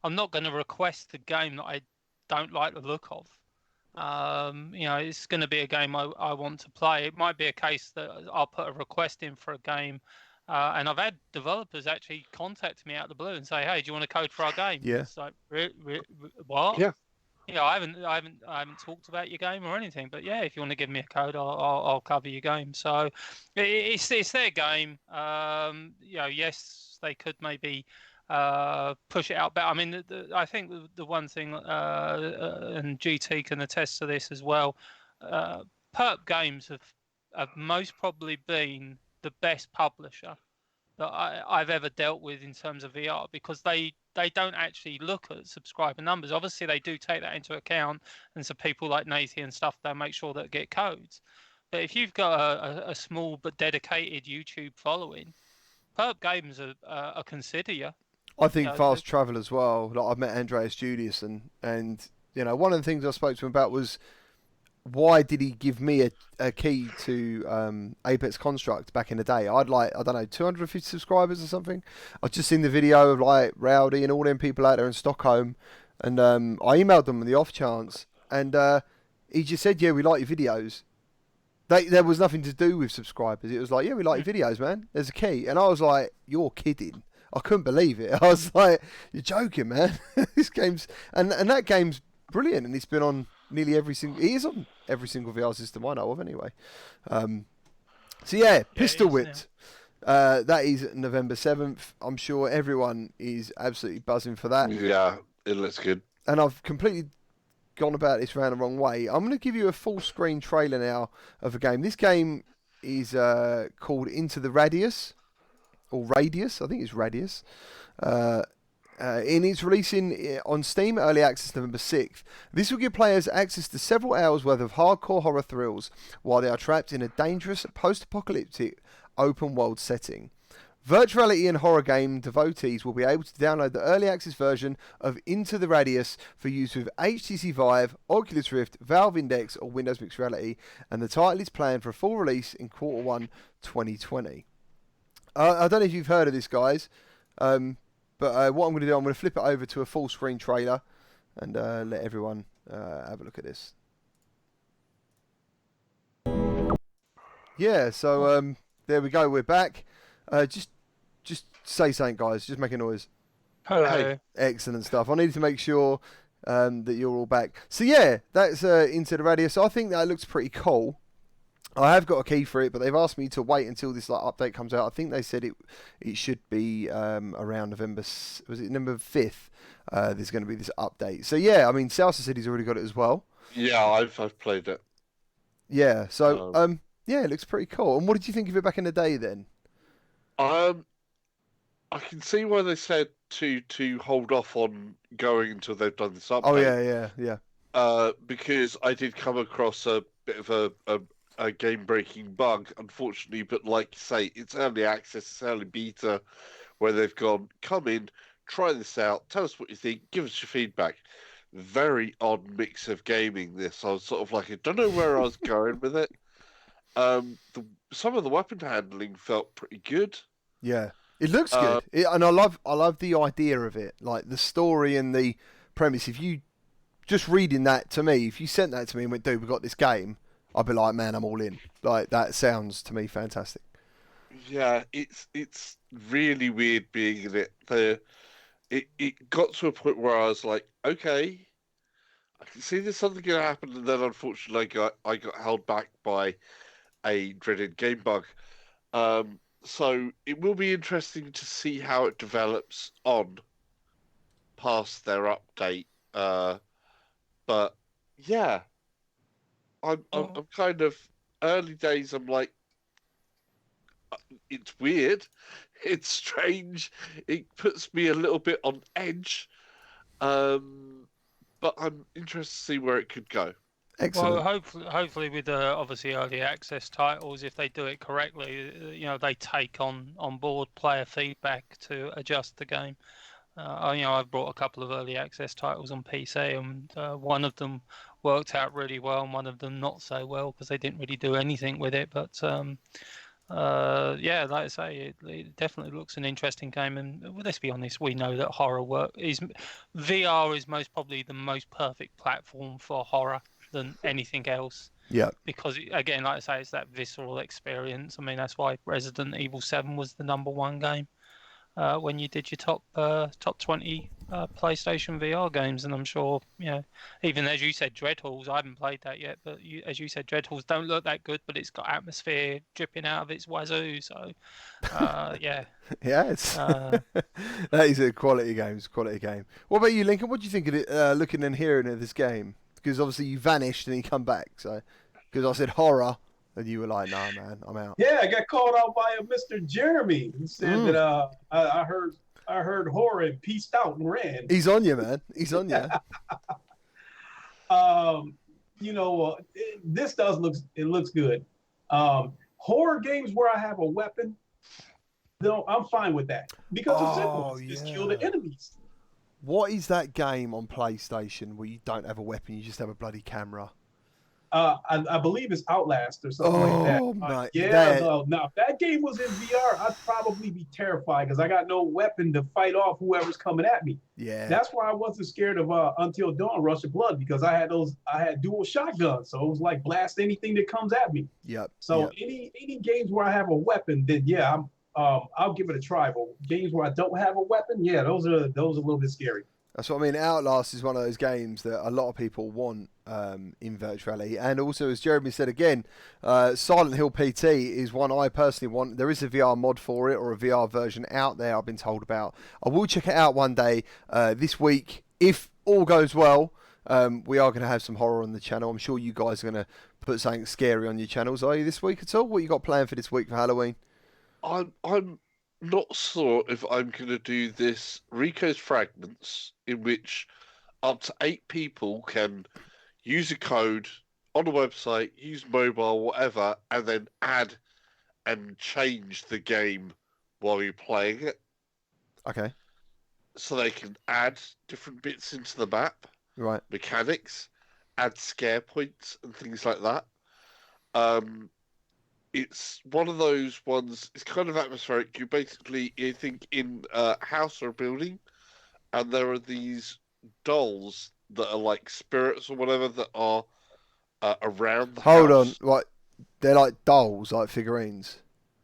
I'm not going to request a game that I don't like the look of. It's going to be a game I want to play. It might be a case that I'll put a request in for a game, and I've had developers actually contact me out of the blue and say, hey, do you want a code for our game? Yeah. It's like, what? Yeah. I haven't talked about your game or anything, but yeah, if you want to give me a code, I'll cover your game. So it's their game. Yes, they could maybe push it out better. I mean, I think the one thing, and GT can attest to this as well. Perp Games have most probably been the best publisher that I've ever dealt with in terms of VR, because they don't actually look at subscriber numbers. Obviously, they do take that into account, and so people like Nathan and stuff, they'll make sure that get codes. But if you've got a small but dedicated YouTube following, Perp Games are consider you. I think Fast Travel as well. Like I've met Andreas Julius, and one of the things I spoke to him about was, why did he give me a key to Apex Construct back in the day? I'd 250 subscribers or something. I've just seen the video of like Rowdy and all them people out there in Stockholm, and I emailed them on the off chance, and he just said, yeah, we like your videos. There was nothing to do with subscribers. It was like, yeah, we like your videos, man. There's a key. And I was like, you're kidding. I couldn't believe it. I was like, you're joking, man. This game's... And that game's brilliant, and it's been on nearly every single... It is on every single VR system I know of, anyway. So, yeah, Pistol Whipped. That is November 7th. I'm sure everyone is absolutely buzzing for that. Yeah, it looks good. And I've completely gone about this round the wrong way. I'm going to give you a full screen trailer now of a game. This game is called Into the Radius, or Radius. I think it's Radius. And it's releasing on Steam Early Access November 6th. This will give players access to several hours worth of hardcore horror thrills while they are trapped in a dangerous post-apocalyptic open world setting. Virtuality and horror game devotees will be able to download the early access version of Into the Radius for use with HTC Vive, Oculus Rift, Valve Index or Windows Mixed Reality, and the title is planned for a full release in Q1 2020. I don't know if you've heard of this, guys, but what I'm going to do, I'm going to flip it over to a full screen trailer and let everyone have a look at this. Yeah, so there we go, we're back. Just say something, guys. Just make a noise. Hello. Excellent stuff. I need to make sure that you're all back. So yeah, that's Into the Radius. I think that looks pretty cool. I have got a key for it, but they've asked me to wait until this update comes out. I think they said it should be around November 5th. There's going to be this update. So yeah, I mean, Salsa City's already got it as well. Yeah, I've played it. Yeah. So yeah, it looks pretty cool. And what did you think of it back in the day then? I can see why they said to hold off on going until they've done this update. Oh yeah. Because I did come across a bit of a game-breaking bug, unfortunately. But like you say, it's early access, it's early beta, where they've gone, come in, try this out, tell us what you think, give us your feedback. Very odd mix of gaming. This I was sort of like, I don't know where I was going with it. Some of the weapon handling felt pretty good. Yeah. It looks good, and I love the idea of it, like the story and the premise. If you just reading that to me, if you sent that to me and went, dude, we got this game, I'd be like, man, I'm all in. Like, that sounds to me fantastic. Yeah, it's really weird being in it. It got to a point where I was like, okay, I can see there's something going to happen, and then unfortunately I got held back by a dreaded game bug. So it will be interesting to see how it develops on past their update. But yeah, I'm kind of early days. I'm like, it's weird, it's strange, it puts me a little bit on edge. But I'm interested to see where it could go. Excellent. Well, hopefully with obviously early access titles, if they do it correctly, they take on board player feedback to adjust the game. I've brought a couple of early access titles on PC, and one of them worked out really well, and one of them not so well because they didn't really do anything with it. But yeah, like I say, it definitely looks an interesting game. And let's be honest, we know that VR is most probably the most perfect platform for horror than anything else. Yeah. Because again, like I say, it's that visceral experience. I mean, that's why Resident Evil 7 was the #1 game when you did your top 20 PlayStation VR games. And I'm sure, even as you said, Dreadhalls, I haven't played that yet, but as you said, Dreadhalls don't look that good, but it's got atmosphere dripping out of its wazoo. So, yeah. Yeah, that is a quality game. It's a quality game. What about you, Lincoln? What do you think of it, looking and hearing of this game? Because obviously you vanished and you come back. So, because I said horror, and you were like, "Nah, man, I'm out." Yeah, I got called out by a Mr. Jeremy who said that I heard horror and peaced out and ran. He's on you, man. He's on you. This looks good. Horror games where I have a weapon, though, I'm fine with that because it's simple. Just kill the enemies. What is that game on PlayStation where you don't have a weapon, you just have a bloody camera? I believe it's Outlast or something like that. Now if that game was in VR, I'd probably be terrified because I got no weapon to fight off whoever's coming at me. Yeah. That's why I wasn't scared of Until Dawn: Rush of Blood, because I had dual shotguns, so it was like blast anything that comes at me. Yep. So any games where I have a weapon, then yeah, I'll give it a try. But games where I don't have a weapon, yeah, those are a little bit scary. That's what I mean. Outlast is one of those games that a lot of people want in virtual reality. And also, as Jeremy said again, Silent Hill PT is one I personally want. There is a VR mod for it, or a VR version out there, I've been told about. I will check it out one day this week. If all goes well, we are going to have some horror on the channel. I'm sure you guys are going to put something scary on your channels. Are you this week at all? What you got planned for this week for Halloween? I'm not sure if I'm going to do this Rico's Fragments, in which up to 8 people can use a code on a website, use mobile, whatever, and then add and change the game while you're playing it. Okay. So they can add different bits into the map, Right. mechanics, add scare points and things like that. It's one of those ones, it's kind of atmospheric. You think in a house or a building, and there are these dolls that are like spirits or whatever that are around the house. Hold on. Like, they're like dolls, like figurines.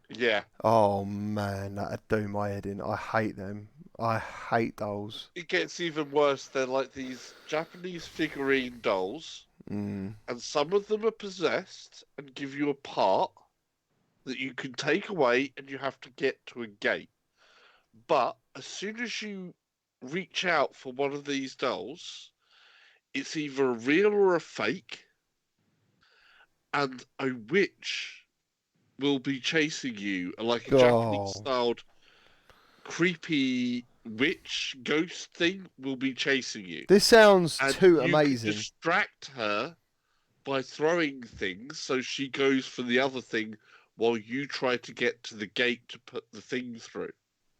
Yeah. Oh, man, that'd do my head in. I hate them. I hate dolls. It gets even worse. They're like these Japanese figurine dolls, and some of them are possessed and give you a part that you can take away, and you have to get to a gate. But as soon as you reach out for one of these dolls, it's either a real or a fake, and a witch will be chasing you, like a Japanese-styled creepy witch ghost thing will be chasing you. This sounds and too you amazing. Can distract her by throwing things, so she goes for the other thing while you try to get to the gate to put the thing through.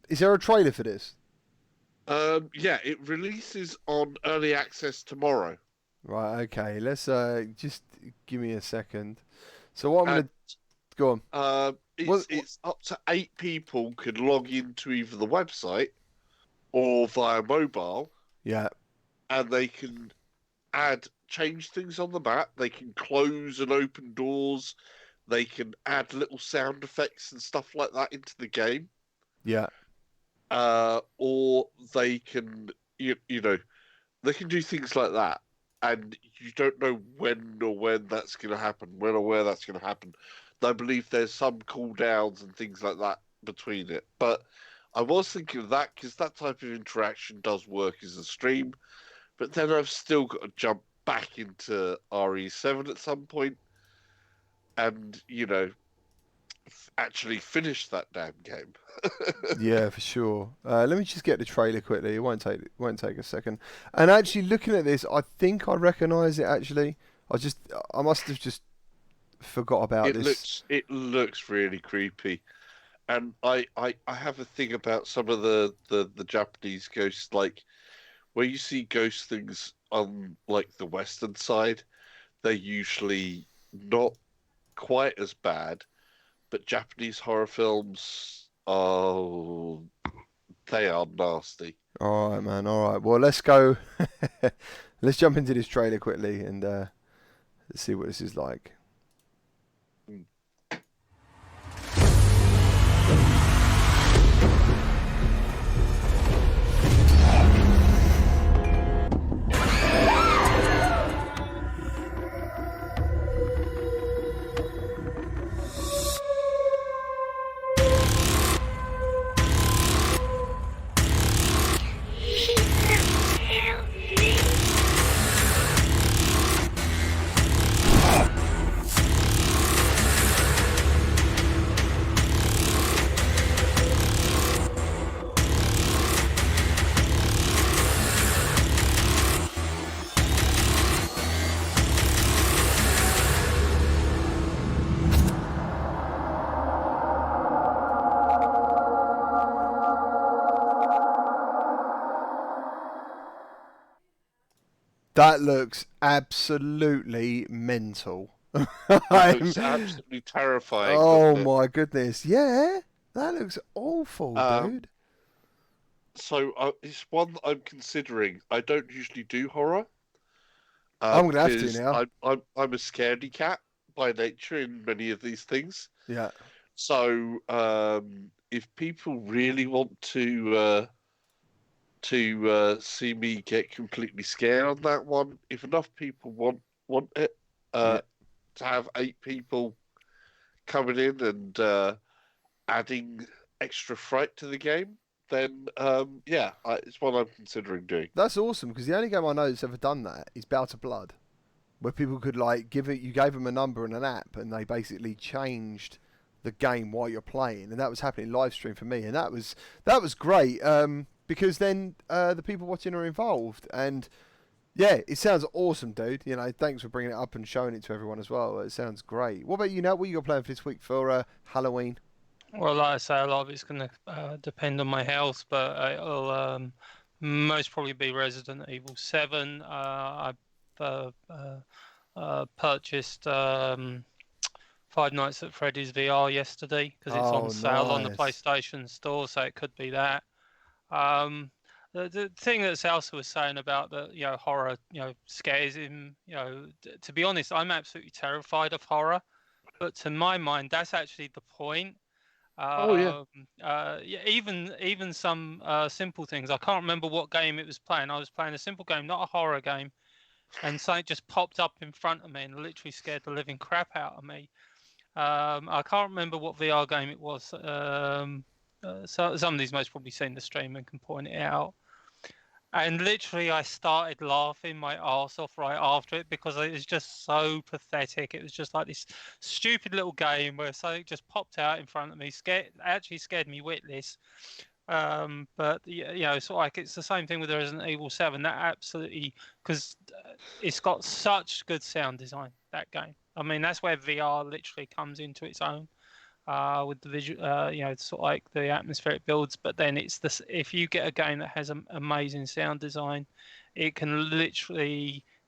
Is there a trailer for this? Yeah, it releases on early access tomorrow. Right, okay. Let's just give me a second. So what I'm going to... Go on. It's up to 8 people can log into either the website or via mobile. Yeah. And they can change things on the map. They can close and open doors. They can add little sound effects and stuff like that into the game. Yeah. Or they can, you know, they can do things like that, and you don't know when or where that's going to happen. I believe there's some cooldowns and things like that between it. But I was thinking of that because that type of interaction does work as a stream. But then I've still got to jump back into RE7 at some point and, actually finish that damn game. Yeah, for sure. Let me just get the trailer quickly. It won't take a second. And actually, looking at this, I think I recognise it. Actually, I must have just forgot about this. It looks really creepy, and I have a thing about some of the Japanese ghosts, like where you see ghost things on like the Western side, they're usually not quite as bad, but Japanese horror films, oh, they are nasty. All right, man. All right. Well, let's go. Let's jump into this trailer quickly and let's see what this is like. That looks absolutely mental. It looks absolutely terrifying. Oh my goodness! Yeah, that looks awful, dude. So it's one that I'm considering. I don't usually do horror. I'm gonna have to now. I'm a scaredy cat by nature in many of these things. Yeah. So if people really want to see me get completely scared on that one, if enough people want it, to have 8 people coming in and adding extra fright to the game, then it's one I'm considering doing. That's awesome, because the only game I know that's ever done that is Bout of Blood, where people could you gave them a number and an app, and they basically changed the game while you're playing, and that was happening live stream for me, and that was great, because then the people watching are involved, and yeah, it sounds awesome, dude. Thanks for bringing it up and showing it to everyone as well. It sounds great. What about you, Nat? What you got planned for this week for Halloween? Well, like I say, a lot of it's going to depend on my health, but it'll most probably be Resident Evil 7. I purchased Five Nights at Freddy's VR yesterday because it's on sale on the PlayStation Store, so it could be that. The thing that Salsa was saying about the horror scares him. To be honest, I'm absolutely terrified of horror, but to my mind, that's actually the point. Even some simple things. I can't remember what game it was playing. I was playing a simple game, not a horror game, and something just popped up in front of me and literally scared the living crap out of me. I can't remember what VR game it was. So somebody's most probably seen the stream and can point it out. And literally, I started laughing my arse off right after it because it was just so pathetic. It was just like this stupid little game where something just popped out in front of me, actually scared me witless. But sort of like it's the same thing with Resident Evil 7. That absolutely, because it's got such good sound design, that game. I mean, that's where VR literally comes into its own. With the visual, sort of like the atmosphere it builds. But then it's this: if you get a game that has an amazing sound design, it can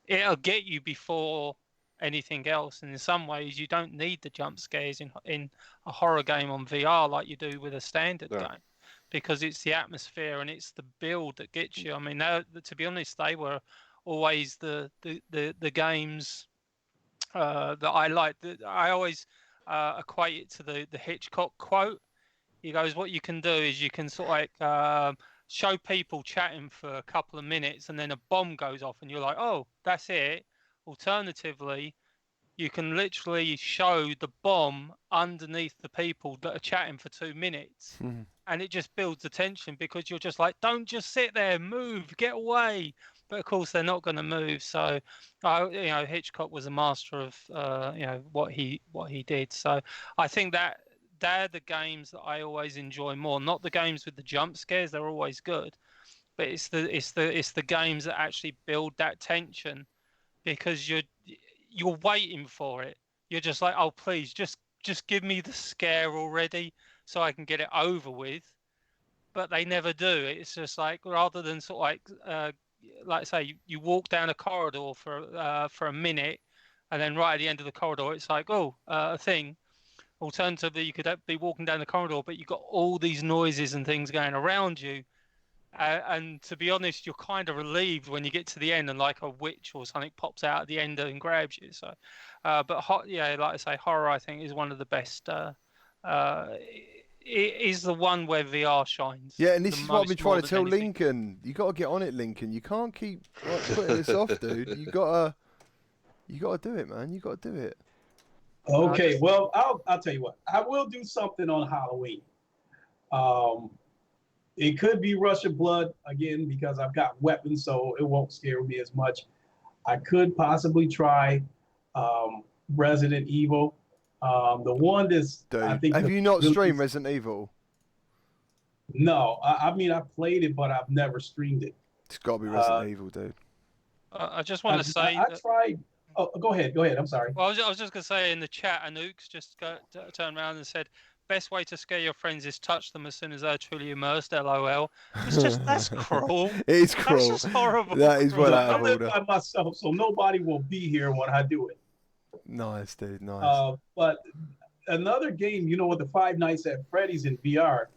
it'll get you before anything else. And in some ways, you don't need the jump scares in a horror game on VR like you do with a standard game, because it's the atmosphere and it's the build that gets you. I mean, to be honest, they were always the games that I like. I always equate it to the Hitchcock quote. He goes, what you can do is you can sort of like show people chatting for a couple of minutes and then a bomb goes off and you're like, oh, that's it. Alternatively, you can literally show the bomb underneath the people that are chatting for 2 minutes. And it just builds the tension because you're just like, don't just sit there, move, get away. But of course, they're not going to move. So, Hitchcock was a master of, what he did. So I think that they're the games that I always enjoy more. Not the games with the jump scares; they're always good. But it's the games that actually build that tension because you're waiting for it. You're just like, oh, please, just give me the scare already so I can get it over with. But they never do. It's just like, rather than sort of like say, you walk down a corridor for a minute, and then right at the end of the corridor, it's like, a thing. Alternatively, you could be walking down the corridor, but you've got all these noises and things going around you. And to be honest, you're kind of relieved when you get to the end and like a witch or something pops out at the end and grabs you. So, like I say, horror I think is one of the best. It is the one where VR shines. Yeah, and this is what I've been trying to tell Lincoln. You got to get on it, Lincoln. You can't keep putting this off, dude. You gotta do it, man. You gotta do it. Okay, well, I'll tell you what. I will do something on Halloween. It could be Russian blood again because I've got weapons, so it won't scare me as much. I could possibly try Resident Evil. The one that's Dude, I think. Have you not streamed Resident Evil? No, I mean I played it, but I've never streamed it. It's got to be Resident Evil, dude. I just want to say. I tried. Oh, go ahead. I'm sorry. Well, I was just going to say in the chat, Anouk's just turned around and said, best way to scare your friends is touch them as soon as they're truly immersed, LOL. It's just, that's cruel. It is cruel. That's just horrible. That is well out of order. I live by myself, so nobody will be here when I do it. Nice, dude. Nice. But another game, with the Five Nights at Freddy's in VR,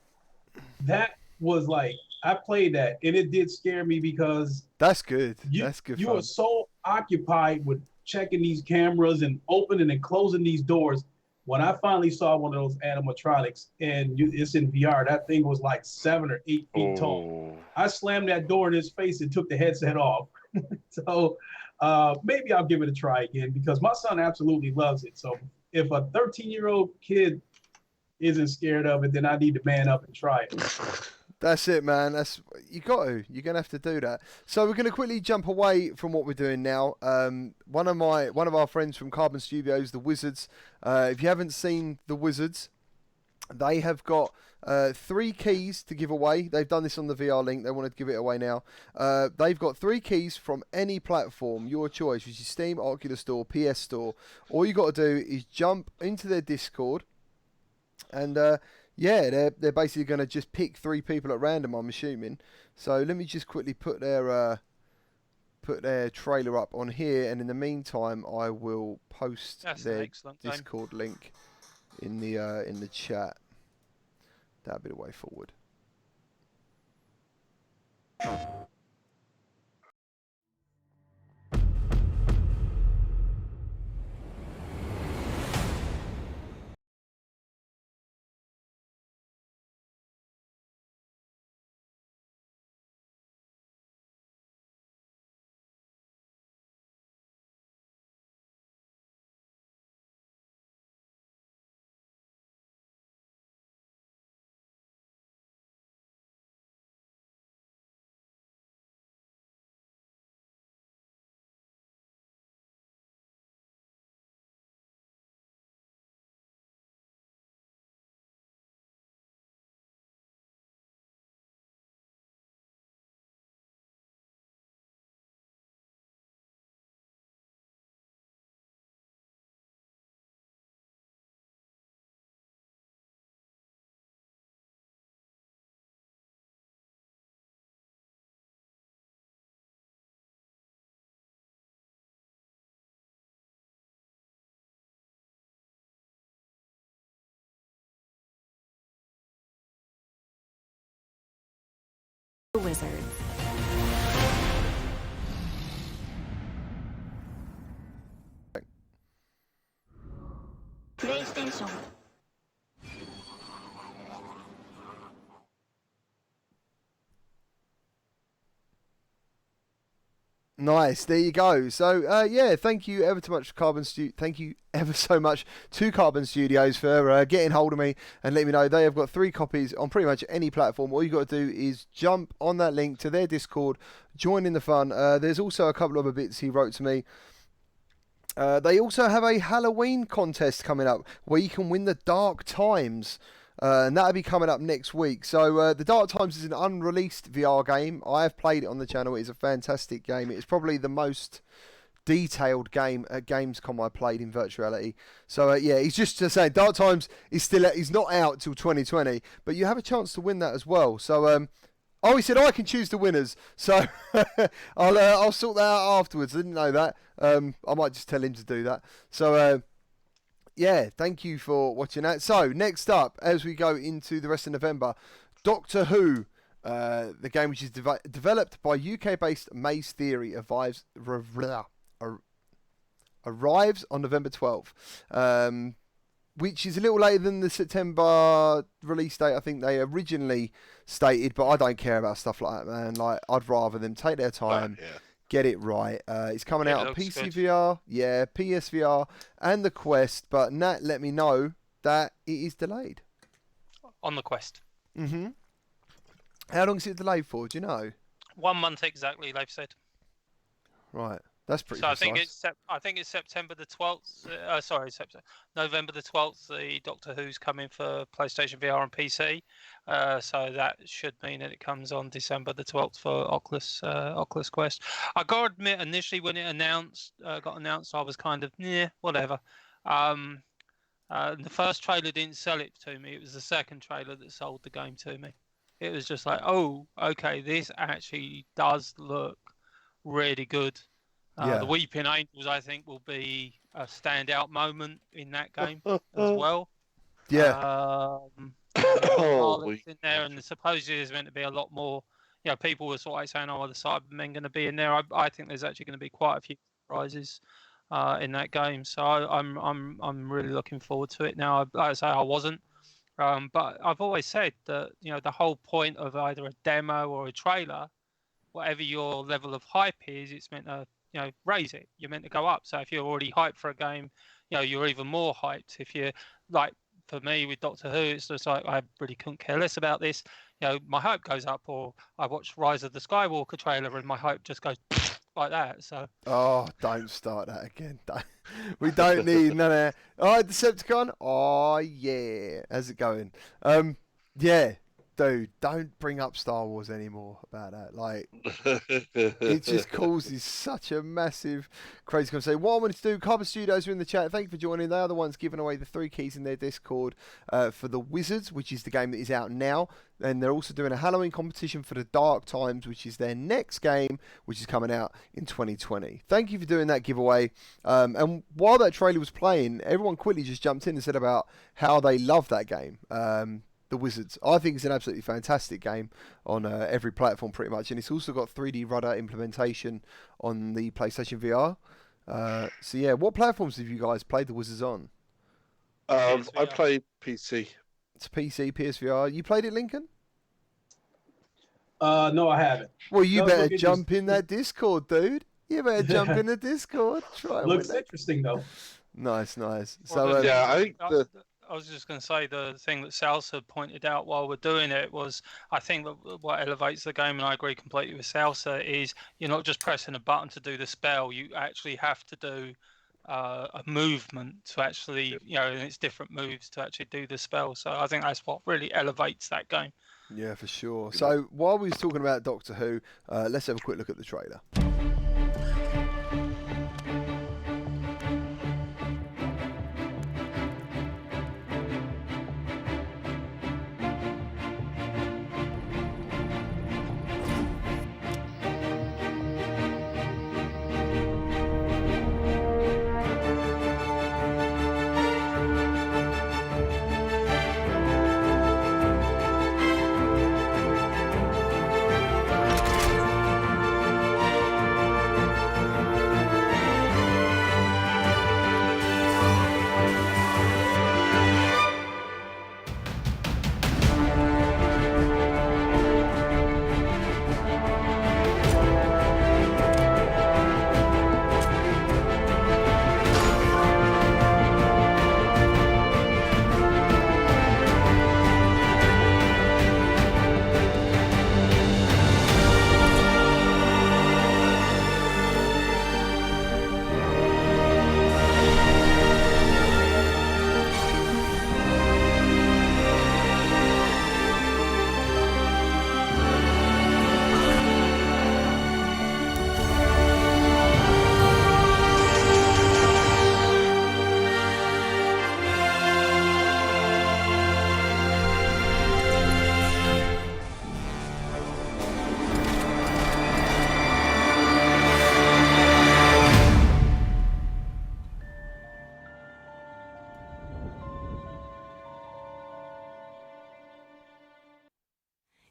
that was like, I played that, and it did scare me because... That's good. That's good You fun. were so occupied with checking these cameras and opening and closing these doors. When I finally saw one of those animatronics and it's in VR, that thing was like 7 or 8 feet tall. I slammed that door in his face and took the headset off. So maybe I'll give it a try again because my son absolutely loves it. So if a 13-year-old kid isn't scared of it, then I need to man up and try it. That's it, man. You're gonna have to do that. So we're gonna quickly jump away from what we're doing now. One of our friends from Carbon Studios, the Wizards. If you haven't seen the Wizards, they have got 3 keys to give away. They've done this on the VR link. They want to give it away now. They've got 3 keys from any platform, your choice, which is Steam, Oculus Store, PS Store. All you got to do is jump into their Discord and. Yeah, they're basically going to just pick 3 people at random, I'm assuming. So let me just quickly put their trailer up on here, and in the meantime, I will post their Discord link in the chat. That'll be the way forward. Wizards. PlayStation Nice, there you go. So yeah, thank you ever so much, Thank you ever so much to Carbon Studios for getting hold of me and letting me know they have got 3 copies on pretty much any platform. All you got to do is jump on that link to their Discord, join in the fun. There's also a couple of other bits he wrote to me. They also have a Halloween contest coming up where you can win the Dark Times. And that'll be coming up next week. So the Dark Times is an unreleased VR game. I have played it on the channel. It's a fantastic game. It's probably the most detailed game at Gamescom I played in virtuality. So yeah, he's just saying Dark Times is he's not out till 2020, but you have a chance to win that as well. So oh, he said I can choose the winners. So I'll sort that out afterwards. I didn't know that. I might just tell him to do that. So yeah, thank you for watching that. So, next up, as we go into the rest of November, Doctor Who, the game which is developed by UK-based Maze Theory, arrives on November 12th, which is a little later than the September release date I think they originally stated, but I don't care about stuff like that, man. Like, I'd rather them take their time. Yeah. Get it right. It's coming out on PC good. VR, yeah, PSVR, and the Quest. But Nat let me know that it is delayed. On the Quest. How long is it delayed for? Do you know? 1 month exactly, they've said. Right, that's pretty. So precise. I think it's September the 12th. November the 12th. The Doctor Who's coming for PlayStation VR and PC. So that should mean that it comes on December the 12th for Oculus Quest. I gotta admit, initially when it got announced, I was kind of whatever. The first trailer didn't sell it to me. It was the second trailer that sold the game to me. It was just like, oh, okay, this actually does look really good. The Weeping Angels, I think, will be a standout moment in that game as well. Yeah. In there, and supposedly there's meant to be a lot more. You know, people were sort of saying, "Oh, are the Cybermen going to be in there?" I think there's actually going to be quite a few surprises in that game. So I'm really looking forward to it. Now, like I say, I wasn't, but I've always said that the whole point of either a demo or a trailer, whatever your level of hype is, it's meant to raise it. You're meant to go up. So if you're already hyped for a game, you're even more hyped. If you're like, for me with Doctor Who, it's just like I really couldn't care less about this. My hype goes up, or I watch Rise of the Skywalker trailer and my hype just goes like that. So don't start that again. We don't need none of that. Oh, Decepticon. Oh yeah, how's it going? Yeah, dude, don't bring up Star Wars anymore about that. Like, it just causes such a massive crazy conversation. What I wanted to do, Carbon Studios are in the chat. Thank you for joining. They are the ones giving away the 3 keys in their Discord for the Wizards, which is the game that is out now. And they're also doing a Halloween competition for the Dark Times, which is their next game, which is coming out in 2020. Thank you for doing that giveaway. And while that trailer was playing, everyone quickly just jumped in and said about how they love that game. The Wizards. I think it's an absolutely fantastic game on every platform pretty much, and it's also got 3D rudder implementation on the PlayStation VR. So yeah, what platforms have you guys played the Wizards on? I play PC. It's PC, PSVR. You played it, Lincoln? No, I haven't. Well, you better jump in that Discord, dude. You better jump in the Discord. Try Looks interesting though. Nice. Well, So yeah, I think I was just going to say the thing that Salsa pointed out while we're doing it was, I think that what elevates the game, and I agree completely with Salsa, is you're not just pressing a button to do the spell. You actually have to do a movement to actually, and it's different moves to actually do the spell. So I think that's what really elevates that game. yeah, for sure. So while we was talking about Doctor Who, let's have a quick look at the trailer.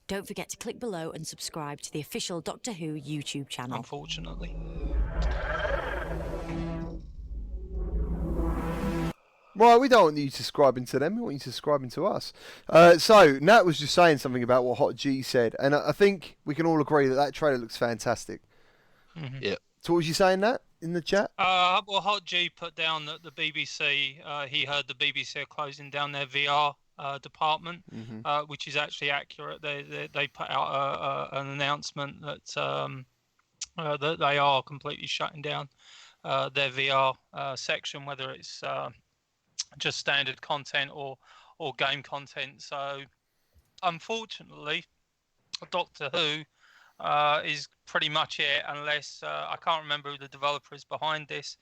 Don't forget to click below and subscribe to the official Doctor Who YouTube channel. Unfortunately. Right, we don't want you subscribing to them, we want you subscribing to us. So, Nat was just saying something about what Hot G said, and I think we can all agree that that trailer looks fantastic. Mm-hmm. Yeah. So what was you saying, Nat, in the chat? Well, Hot G put down that the BBC, he heard the BBC are closing down their VR department, which is actually accurate. They put out an announcement that that they are completely shutting down their VR section, whether it's just standard content or game content. So unfortunately, Doctor Who is pretty much it, unless I can't remember who the developer is behind this,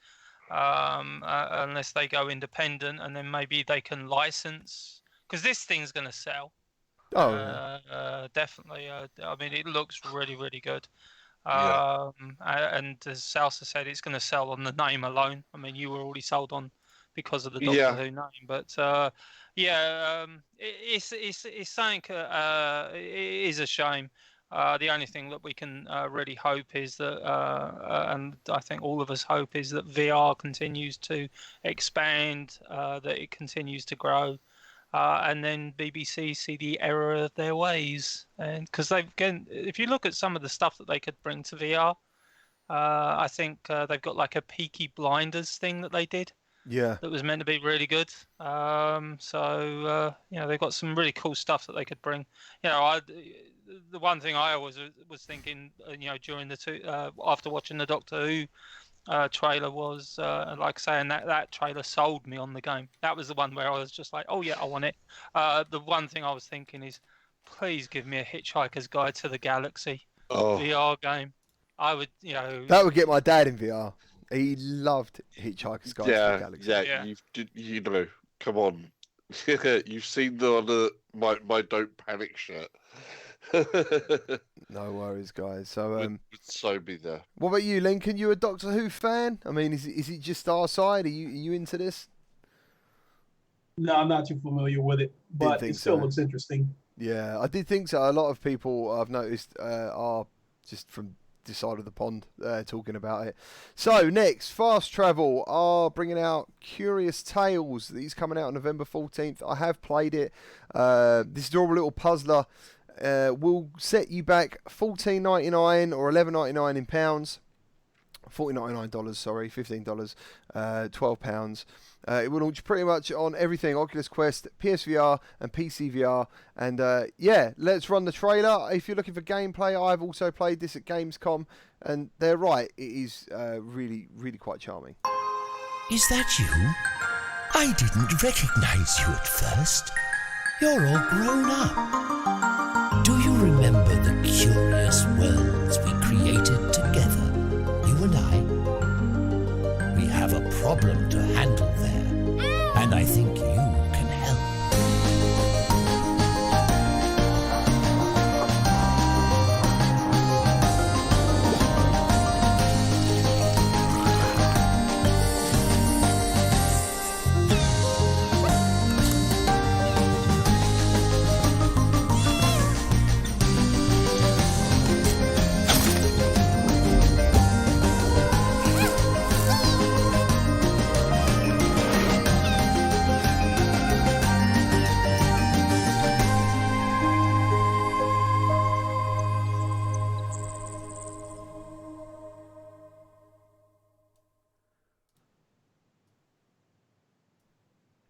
unless they go independent, and then maybe they can license, because this thing's going to sell. Definitely. I mean, it looks really, really good. And as Salsa said, it's going to sell on the name alone. I mean, you were already sold on because of the Doctor Who name, but it's something. It is a shame. The only thing that we can really hope is that, and I think all of us hope, is that VR continues to expand, that it continues to grow, and then BBC see the error of their ways. And because if you look at some of the stuff that they could bring to VR, I think they've got like a Peaky Blinders thing that they did. Yeah. That was meant to be really good. So they've got some really cool stuff that they could bring. The one thing I always was thinking, during after watching the Doctor Who trailer was, like saying that trailer sold me on the game. That was the one where I was just like, oh yeah, I want it. The one thing I was thinking is, please give me a Hitchhiker's Guide to the Galaxy VR game. I would, That would get my dad in VR. He loved Hitchhiker's Guide to the Galaxy. Yeah. Come on. You've seen my Don't Panic shirt. No worries, guys. So would so be there. What about you, Lincoln? You a Doctor Who fan? I mean, is it just our side? Are you into this? No, I'm not too familiar with it, but it still looks interesting. Yeah, I did think so. A lot of people I've noticed are just from this side of the pond talking about it. So next, Fast Travel are bringing out Curious Tales. These coming out on November 14th. I have played it. This adorable little puzzler will set you back $14.99 or $11.99 in pounds. $14.99, sorry, $15, £12. It will launch pretty much on everything: Oculus Quest, PSVR, and PC VR. And let's run the trailer. If you're looking for gameplay, I've also played this at Gamescom, and they're right, it is really, really quite charming. Is that you? I didn't recognize you at first. You're all grown up. Do you remember the curious worlds we created together? You and I? We have a problem to handle there, and I think you can help.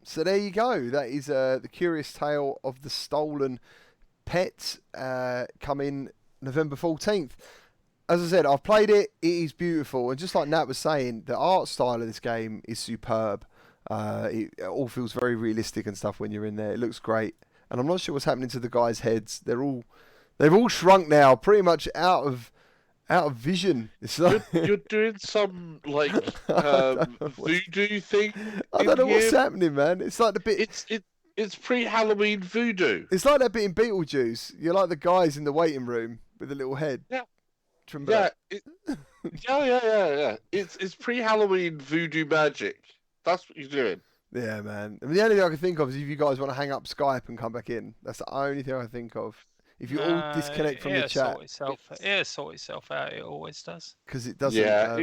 So there you go. That is the Curious Tale of the Stolen Pet, coming November 14th. As I said, I've played it. It is beautiful. And just like Nat was saying, the art style of this game is superb. It all feels very realistic and stuff when you're in there. It looks great. And I'm not sure what's happening to the guys' heads. They've all shrunk now, pretty much out of vision. It's like you're doing some like voodoo thing. I don't know what's happening, man. It's like the bit. It's pre-Halloween voodoo. It's like that bit in Beetlejuice. You're like the guys in the waiting room with the little head. Yeah. Yeah. Yeah. It's pre-Halloween voodoo magic. That's what you're doing. Yeah, man. I mean, the only thing I can think of is if you guys want to hang up Skype and come back in. That's the only thing I can think of. If you all disconnect from the chat, It'll sort itself out. It always does. because it doesn't. Yeah,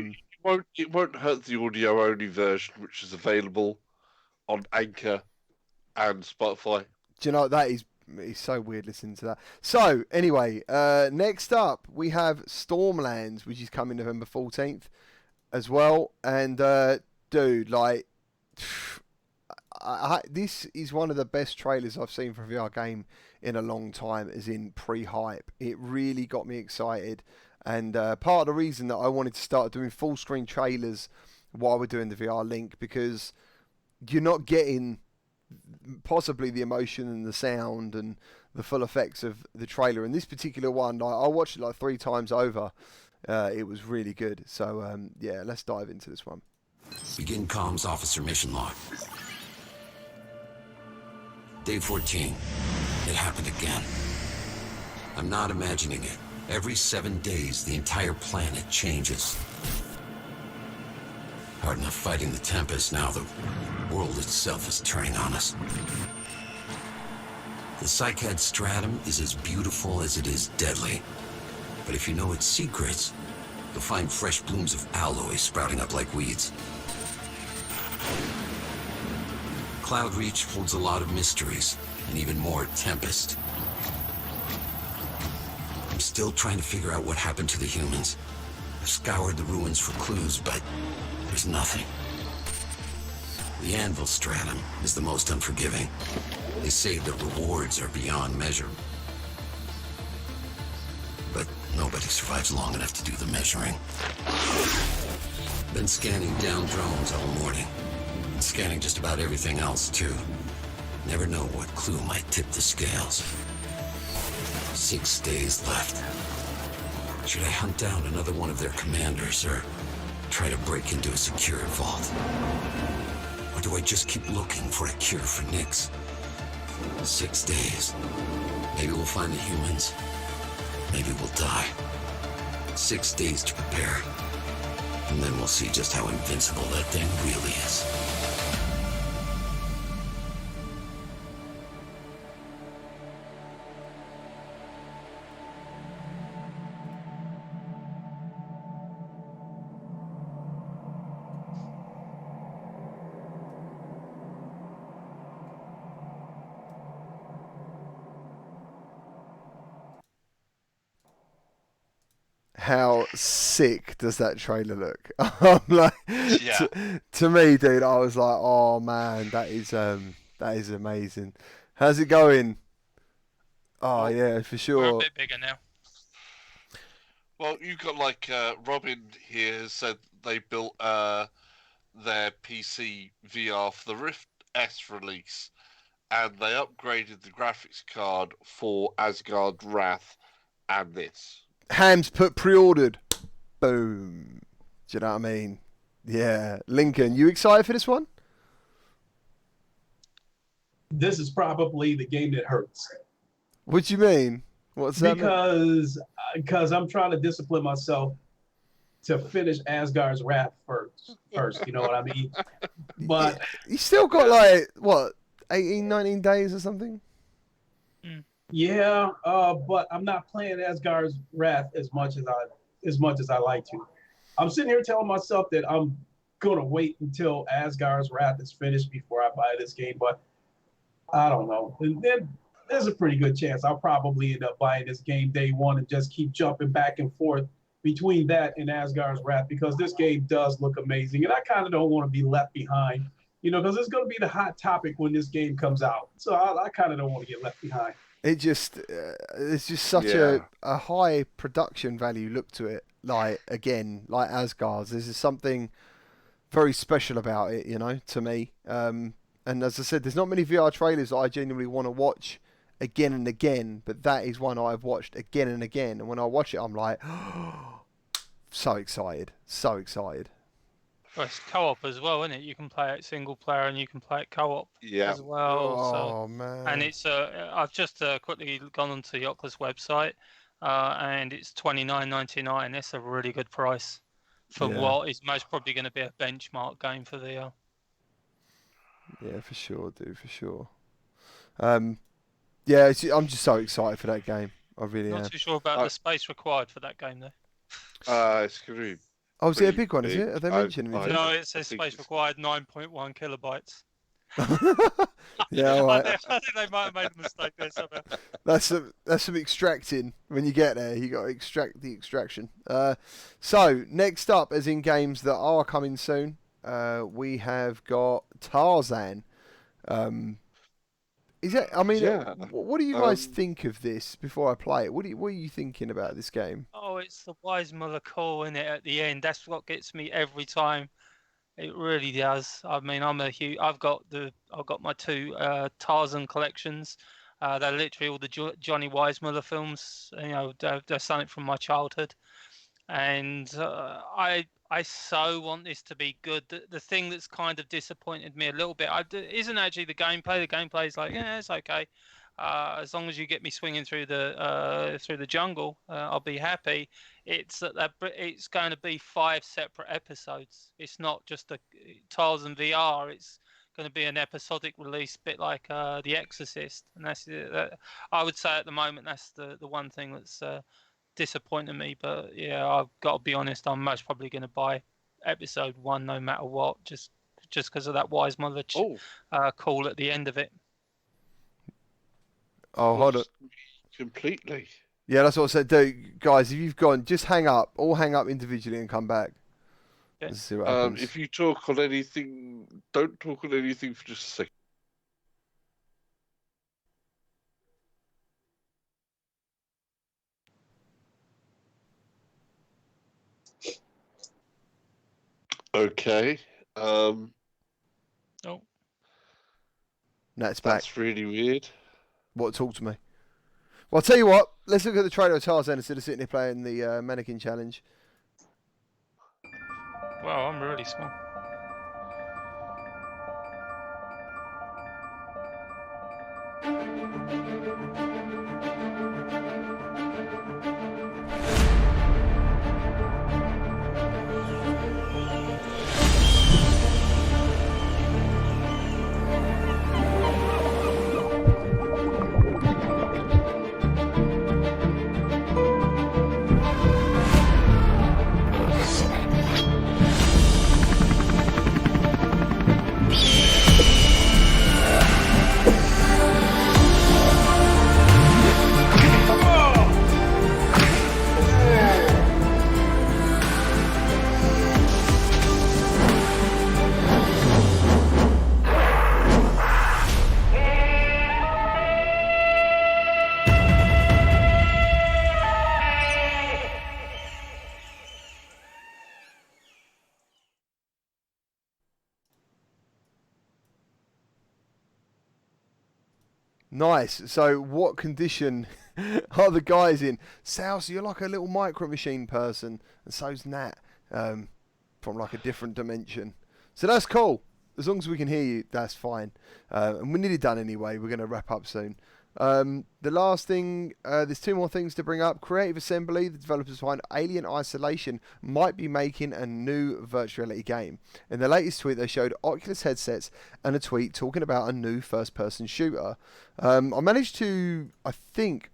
it won't hurt the audio only version, which is available on Anchor and Spotify. Do you know that is? It's so weird listening to that. So anyway, next up we have Stormland, which is coming November 14th as well. And dude, like, this is one of the best trailers I've seen for a VR game in a long time, as in pre-hype. It really got me excited. And part of the reason that I wanted to start doing full screen trailers while we're doing the VR Link, because you're not getting possibly the emotion and the sound and the full effects of the trailer. And this particular one, I watched it like 3 times over. It was really good. So yeah, let's dive into this one. Begin comms officer mission log. Day 14. It happened again. I'm not imagining it. Every 7 days, the entire planet changes. Hard enough fighting the Tempest, now the world itself is turning on us. The Cycad stratum is as beautiful as it is deadly. But if you know its secrets, you'll find fresh blooms of alloy sprouting up like weeds. Cloud Reach holds a lot of mysteries, and even more Tempest. I'm still trying to figure out what happened to the humans. I've scoured the ruins for clues, but there's nothing. The Anvil stratum is the most unforgiving. They say the rewards are beyond measure. But nobody survives long enough to do the measuring. Been scanning down drones all morning. Scanning just about everything else, too. Never know what clue might tip the scales. 6 days left. Should I hunt down another one of their commanders, or try to break into a secured vault? Or do I just keep looking for a cure for Nyx? 6 days. Maybe we'll find the humans. Maybe we'll die. 6 days to prepare. And then we'll see just how invincible that thing really is. How sick does that trailer look? I'm like, Yeah. to me, dude, I was like, oh man, that is amazing. How's it going? Oh yeah, for We're a sure. bit bigger now. Well, you've got like Robin here has said they built their PC VR for the Rift S release, and they upgraded the graphics card for Asgard Wrath and this. Hams put pre-ordered. Boom. Do you know what I mean? Yeah. Lincoln, you excited for this one? This is probably the game that hurts. What do you mean? What's that mean? Because I'm trying to discipline myself to finish Asgard's Wrath first. You know what I mean? But You still got like, what, 18, 19 days or something? yeah, but I'm not playing Asgard's Wrath as much as I like to. I'm sitting here telling myself that I'm gonna wait until Asgard's Wrath is finished before I buy this game, but I don't know. And then there's a pretty good chance I'll probably end up buying this game day one and just keep jumping back and forth between that and Asgard's Wrath, because this game does look amazing, and I kind of don't want to be left behind, because it's going to be the hot topic when this game comes out. So I kind of don't want to get left behind. It just, it's just such a high production value look to it. Like, again, like Asgard's, there's something very special about it, to me. And as I said, there's not many VR trailers that I genuinely want to watch again and again, but that is one I've watched again and again. And when I watch it, I'm like, so excited. Well, it's co-op as well, isn't it? You can play it single player and you can play it co-op as well. Oh, man. And it's I've just quickly gone onto the Oculus website, and it's $29.99. It's a really good price for what is most probably going to be a benchmark game for VR. Yeah, for sure, dude, for sure. Yeah, I'm just so excited for that game. I really Not am. too sure about the space required for that game, though. It's going to be Oh, is it a pretty big one? Is big. it? Have they mentioned anything? No, it says think space it's- required 9.1 kilobytes. Yeah, all right. I think they might have made a mistake there somehow. That's some extracting when you get there. You got to extract the extraction. So next up, as in games that are coming soon, we have got Tarzan. Is that? I mean, Yeah. what do you guys think of this? Before I play it, what are you thinking about this game? Oh, it's the Weissmuller call in it at the end. That's what gets me every time. It really does. I mean, I've got my two Tarzan collections. They're literally all the Johnny Weissmuller films. You know, they're something from my childhood, and I so want this to be good. The thing that's kind of disappointed me a little bit isn't actually the gameplay. The gameplay is like, yeah, it's okay. As long as you get me swinging through the jungle, I'll be happy. It's it's going to be 5 separate episodes. It's not just a Tarzan VR. It's going to be an episodic release, bit like The Exorcist. And that's I would say at the moment that's the one thing that's disappointing me. But yeah, I've got to be honest. I'm most probably going to buy episode 1 no matter what, just because of that Weissmuller call at the end of it. Oh, hold on. Completely. Yeah, that's what I said. Guys, if you've gone, just hang up. All hang up individually and come back. Okay. Let's see what happens. If you talk on anything, don't talk on anything for just a second. Okay. Oh. No, it's back. That's really weird. What? Talk to me. Well, I'll tell you what. Let's look at the trailer of Tarzan instead of sitting here playing the mannequin challenge. Wow, I'm really small. Nice. So, what condition are the guys in? Sal, so you're like a little micro machine person, and so's Nat, from like a different dimension. So that's cool. As long as we can hear you, that's fine. And we're nearly done anyway. We're going to wrap up soon. The last thing, there's 2 more things to bring up. Creative Assembly, the developers behind Alien Isolation, might be making a new virtual reality game. In the latest tweet, they showed Oculus headsets and a tweet talking about a new first-person shooter. I managed to, I think,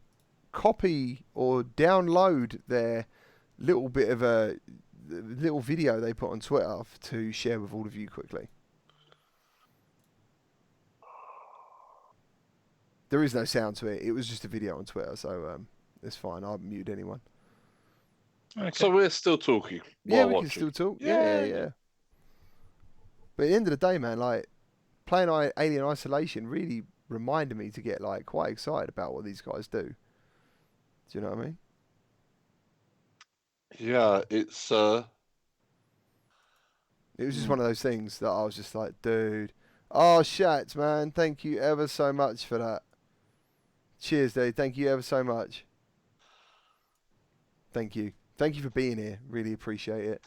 copy or download their little bit of a little video they put on Twitter to share with all of you quickly. There is no sound to it. It was just a video on Twitter, so it's fine. I'll mute anyone. Okay. So we're still talking. Yeah, while we watching. can still talk. Yeah. But at the end of the day, man, like playing Alien Isolation really reminded me to get like quite excited about what these guys do. Do you know what I mean? Yeah, it's It was just one of those things that I was just like, dude. Oh, Shats, man. Thank you ever so much for that. Cheers, dude. Thank you ever so much. Thank you. Thank you for being here. Really appreciate it.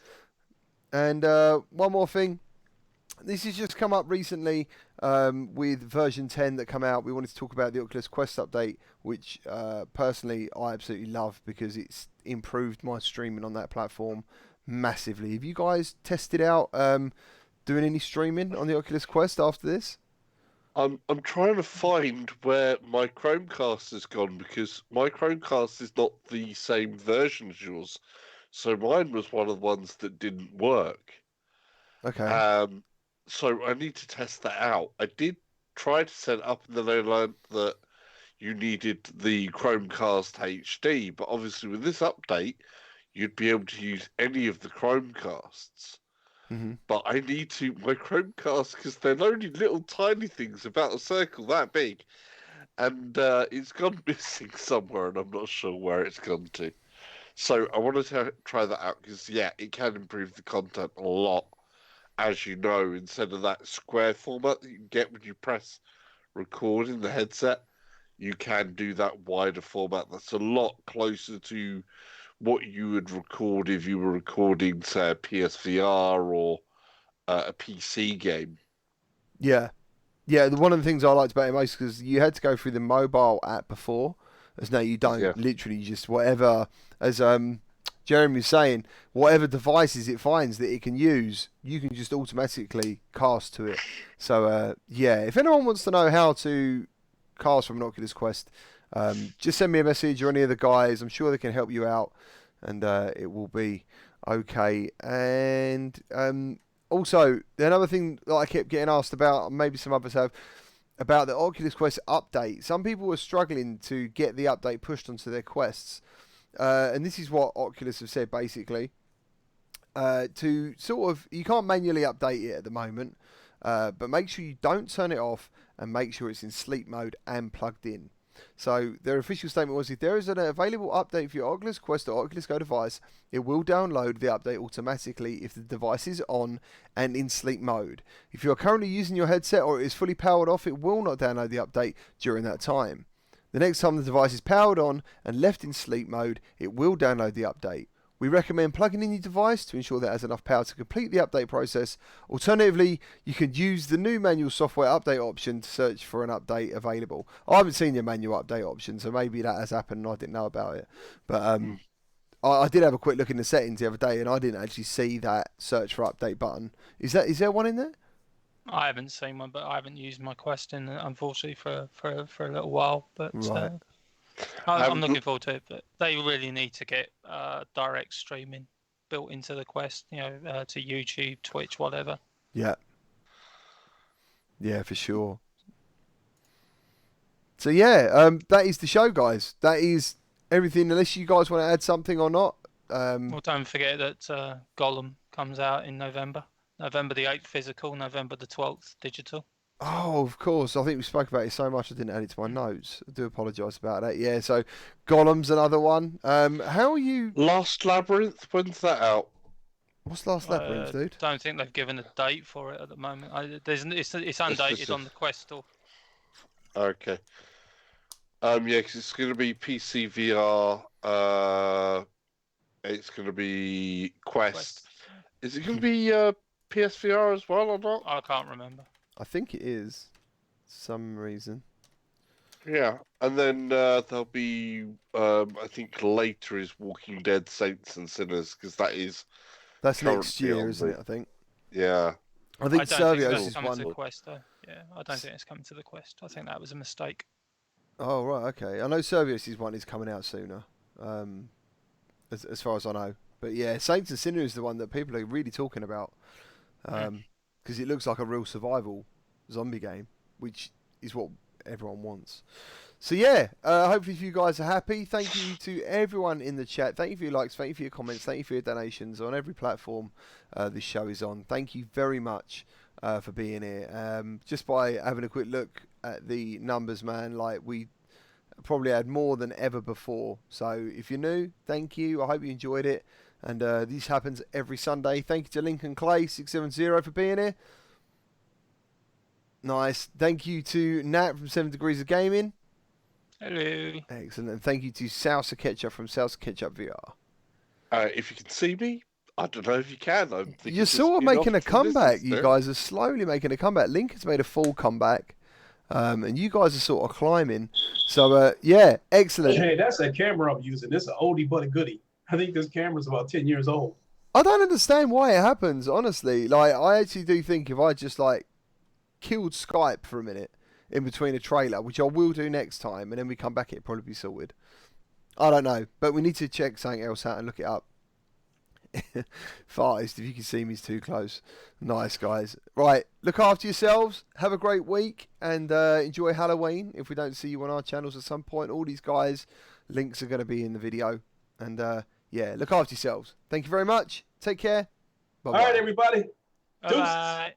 And one more thing. This has just come up recently with version 10 that come out. We wanted to talk about the Oculus Quest update, which personally I absolutely love because it's improved my streaming on that platform massively. Have you guys tested out doing any streaming on the Oculus Quest after this? I'm trying to find where my Chromecast has gone because my Chromecast is not the same version as yours. So mine was one of the ones that didn't work. Okay. So I need to test that out. I did try to set it up, and then I learned that you needed the Chromecast HD. But obviously, with this update, you'd be able to use any of the Chromecasts. Mm-hmm. But I need to my Chromecast because they're only little tiny things about a circle that big, and it's gone missing somewhere, and I'm not sure where it's gone to. So I wanted to try that out because yeah, it can improve the content a lot, as you know, instead of that square format that you can get when you press record in the headset, you can do that wider format that's a lot closer to what you would record if you were recording, say, a PSVR or a PC game. Yeah. Yeah, one of the things I liked about it most because you had to go through the mobile app before, as now you don't. Yeah. Literally just whatever, as Jeremy was saying, whatever devices it finds that it can use, you can just automatically cast to it. So yeah, if anyone wants to know how to cast from an Oculus Quest, just send me a message or any of the guys. I'm sure they can help you out, and it will be okay. And also, another thing that I kept getting asked about, maybe some others have, about the Oculus Quest update. Some people were struggling to get the update pushed onto their Quests. And this is what Oculus have said, basically. To sort of, you can't manually update it at the moment, but make sure you don't turn it off and make sure it's in sleep mode and plugged in. So their official statement was, if there is an available update for your Oculus Quest or Oculus Go device, it will download the update automatically if the device is on and in sleep mode. If you are currently using your headset or it is fully powered off, it will not download the update during that time. The next time the device is powered on and left in sleep mode, it will download the update. We recommend plugging in your device to ensure that it has enough power to complete the update process. Alternatively, you can use the new manual software update option to search for an update available. I haven't seen your manual update option, so maybe that has happened and I didn't know about it. But I did have a quick look in the settings the other day and I didn't actually see that search for update button. Is there one in there? I haven't seen one, but I haven't used my Quest in, unfortunately, for a little while. But Right. I'm looking forward to it. But they really need to get direct streaming built into the Quest, to YouTube, Twitch, whatever. Yeah. Yeah, for sure. So yeah, that is the show, guys. That is everything. Unless you guys want to add something or not. Well, don't forget that Gollum comes out in November. November the 8th physical, November the 12th digital. Oh, of course. I think we spoke about it so much I didn't add it to my notes. I do apologise about that. Yeah, so Gollum's another one. How are you? Last Labyrinth, when's that out? What's Last Labyrinth, dude? Don't think they've given a date for it at the moment. It's undated on the Quest store. Okay. Yeah, because it's going to be PC VR. It's going to be Quest. Is it going to be PSVR as well or not? I can't remember. I think it is. Some reason. Yeah, and then there'll be, I think later is Walking Dead Saints and Sinners, because that's next currently year, on isn't the- it? I think. Yeah. I think I don't think Servios that's is coming one. to the Quest though. Yeah, I don't think it's coming to the Quest. I think that was a mistake. Oh right, okay. I know Servios' one is coming out sooner. As far as I know. But yeah, Saints and Sinners is the one that people are really talking about. Because it looks like a real survival zombie game, which is what everyone wants. So yeah, hopefully if you guys are happy. Thank you to everyone in the chat. Thank you for your likes. Thank you for your comments. Thank you for your donations on every platform this show is on. Thank you very much for being here. Just by having a quick look at the numbers, man, like we probably had more than ever before. So if you're new, thank you. I hope you enjoyed it. And this happens every Sunday. Thank you to Lincoln Clay 670 for being here. Nice. Thank you to Nat from 7 Degrees of Gaming. Hello. Excellent. And thank you to Salsa Ketchup from Salsa Ketchup VR. If you can see me, I don't know if you can. You're sort of making a comeback. You guys are slowly making a comeback. Lincoln's made a full comeback. And you guys are sort of climbing. So, yeah, excellent. Hey, that's a camera I'm using. This is an oldie but a goodie. I think this camera's about 10 years old. I don't understand why it happens, honestly. Like, I actually do think if I just, like, killed Skype for a minute in between a trailer, which I will do next time, and then we come back, it'll probably be sorted. I don't know, but we need to check something else out and look it up. Fartist, if you can see me, is too close. Nice, guys. Right, look after yourselves. Have a great week, and enjoy Halloween. If we don't see you on our channels at some point, all these guys, links are going to be in the video. And yeah, look after yourselves. Thank you very much. Take care. Bye-bye. All right, everybody. Bye.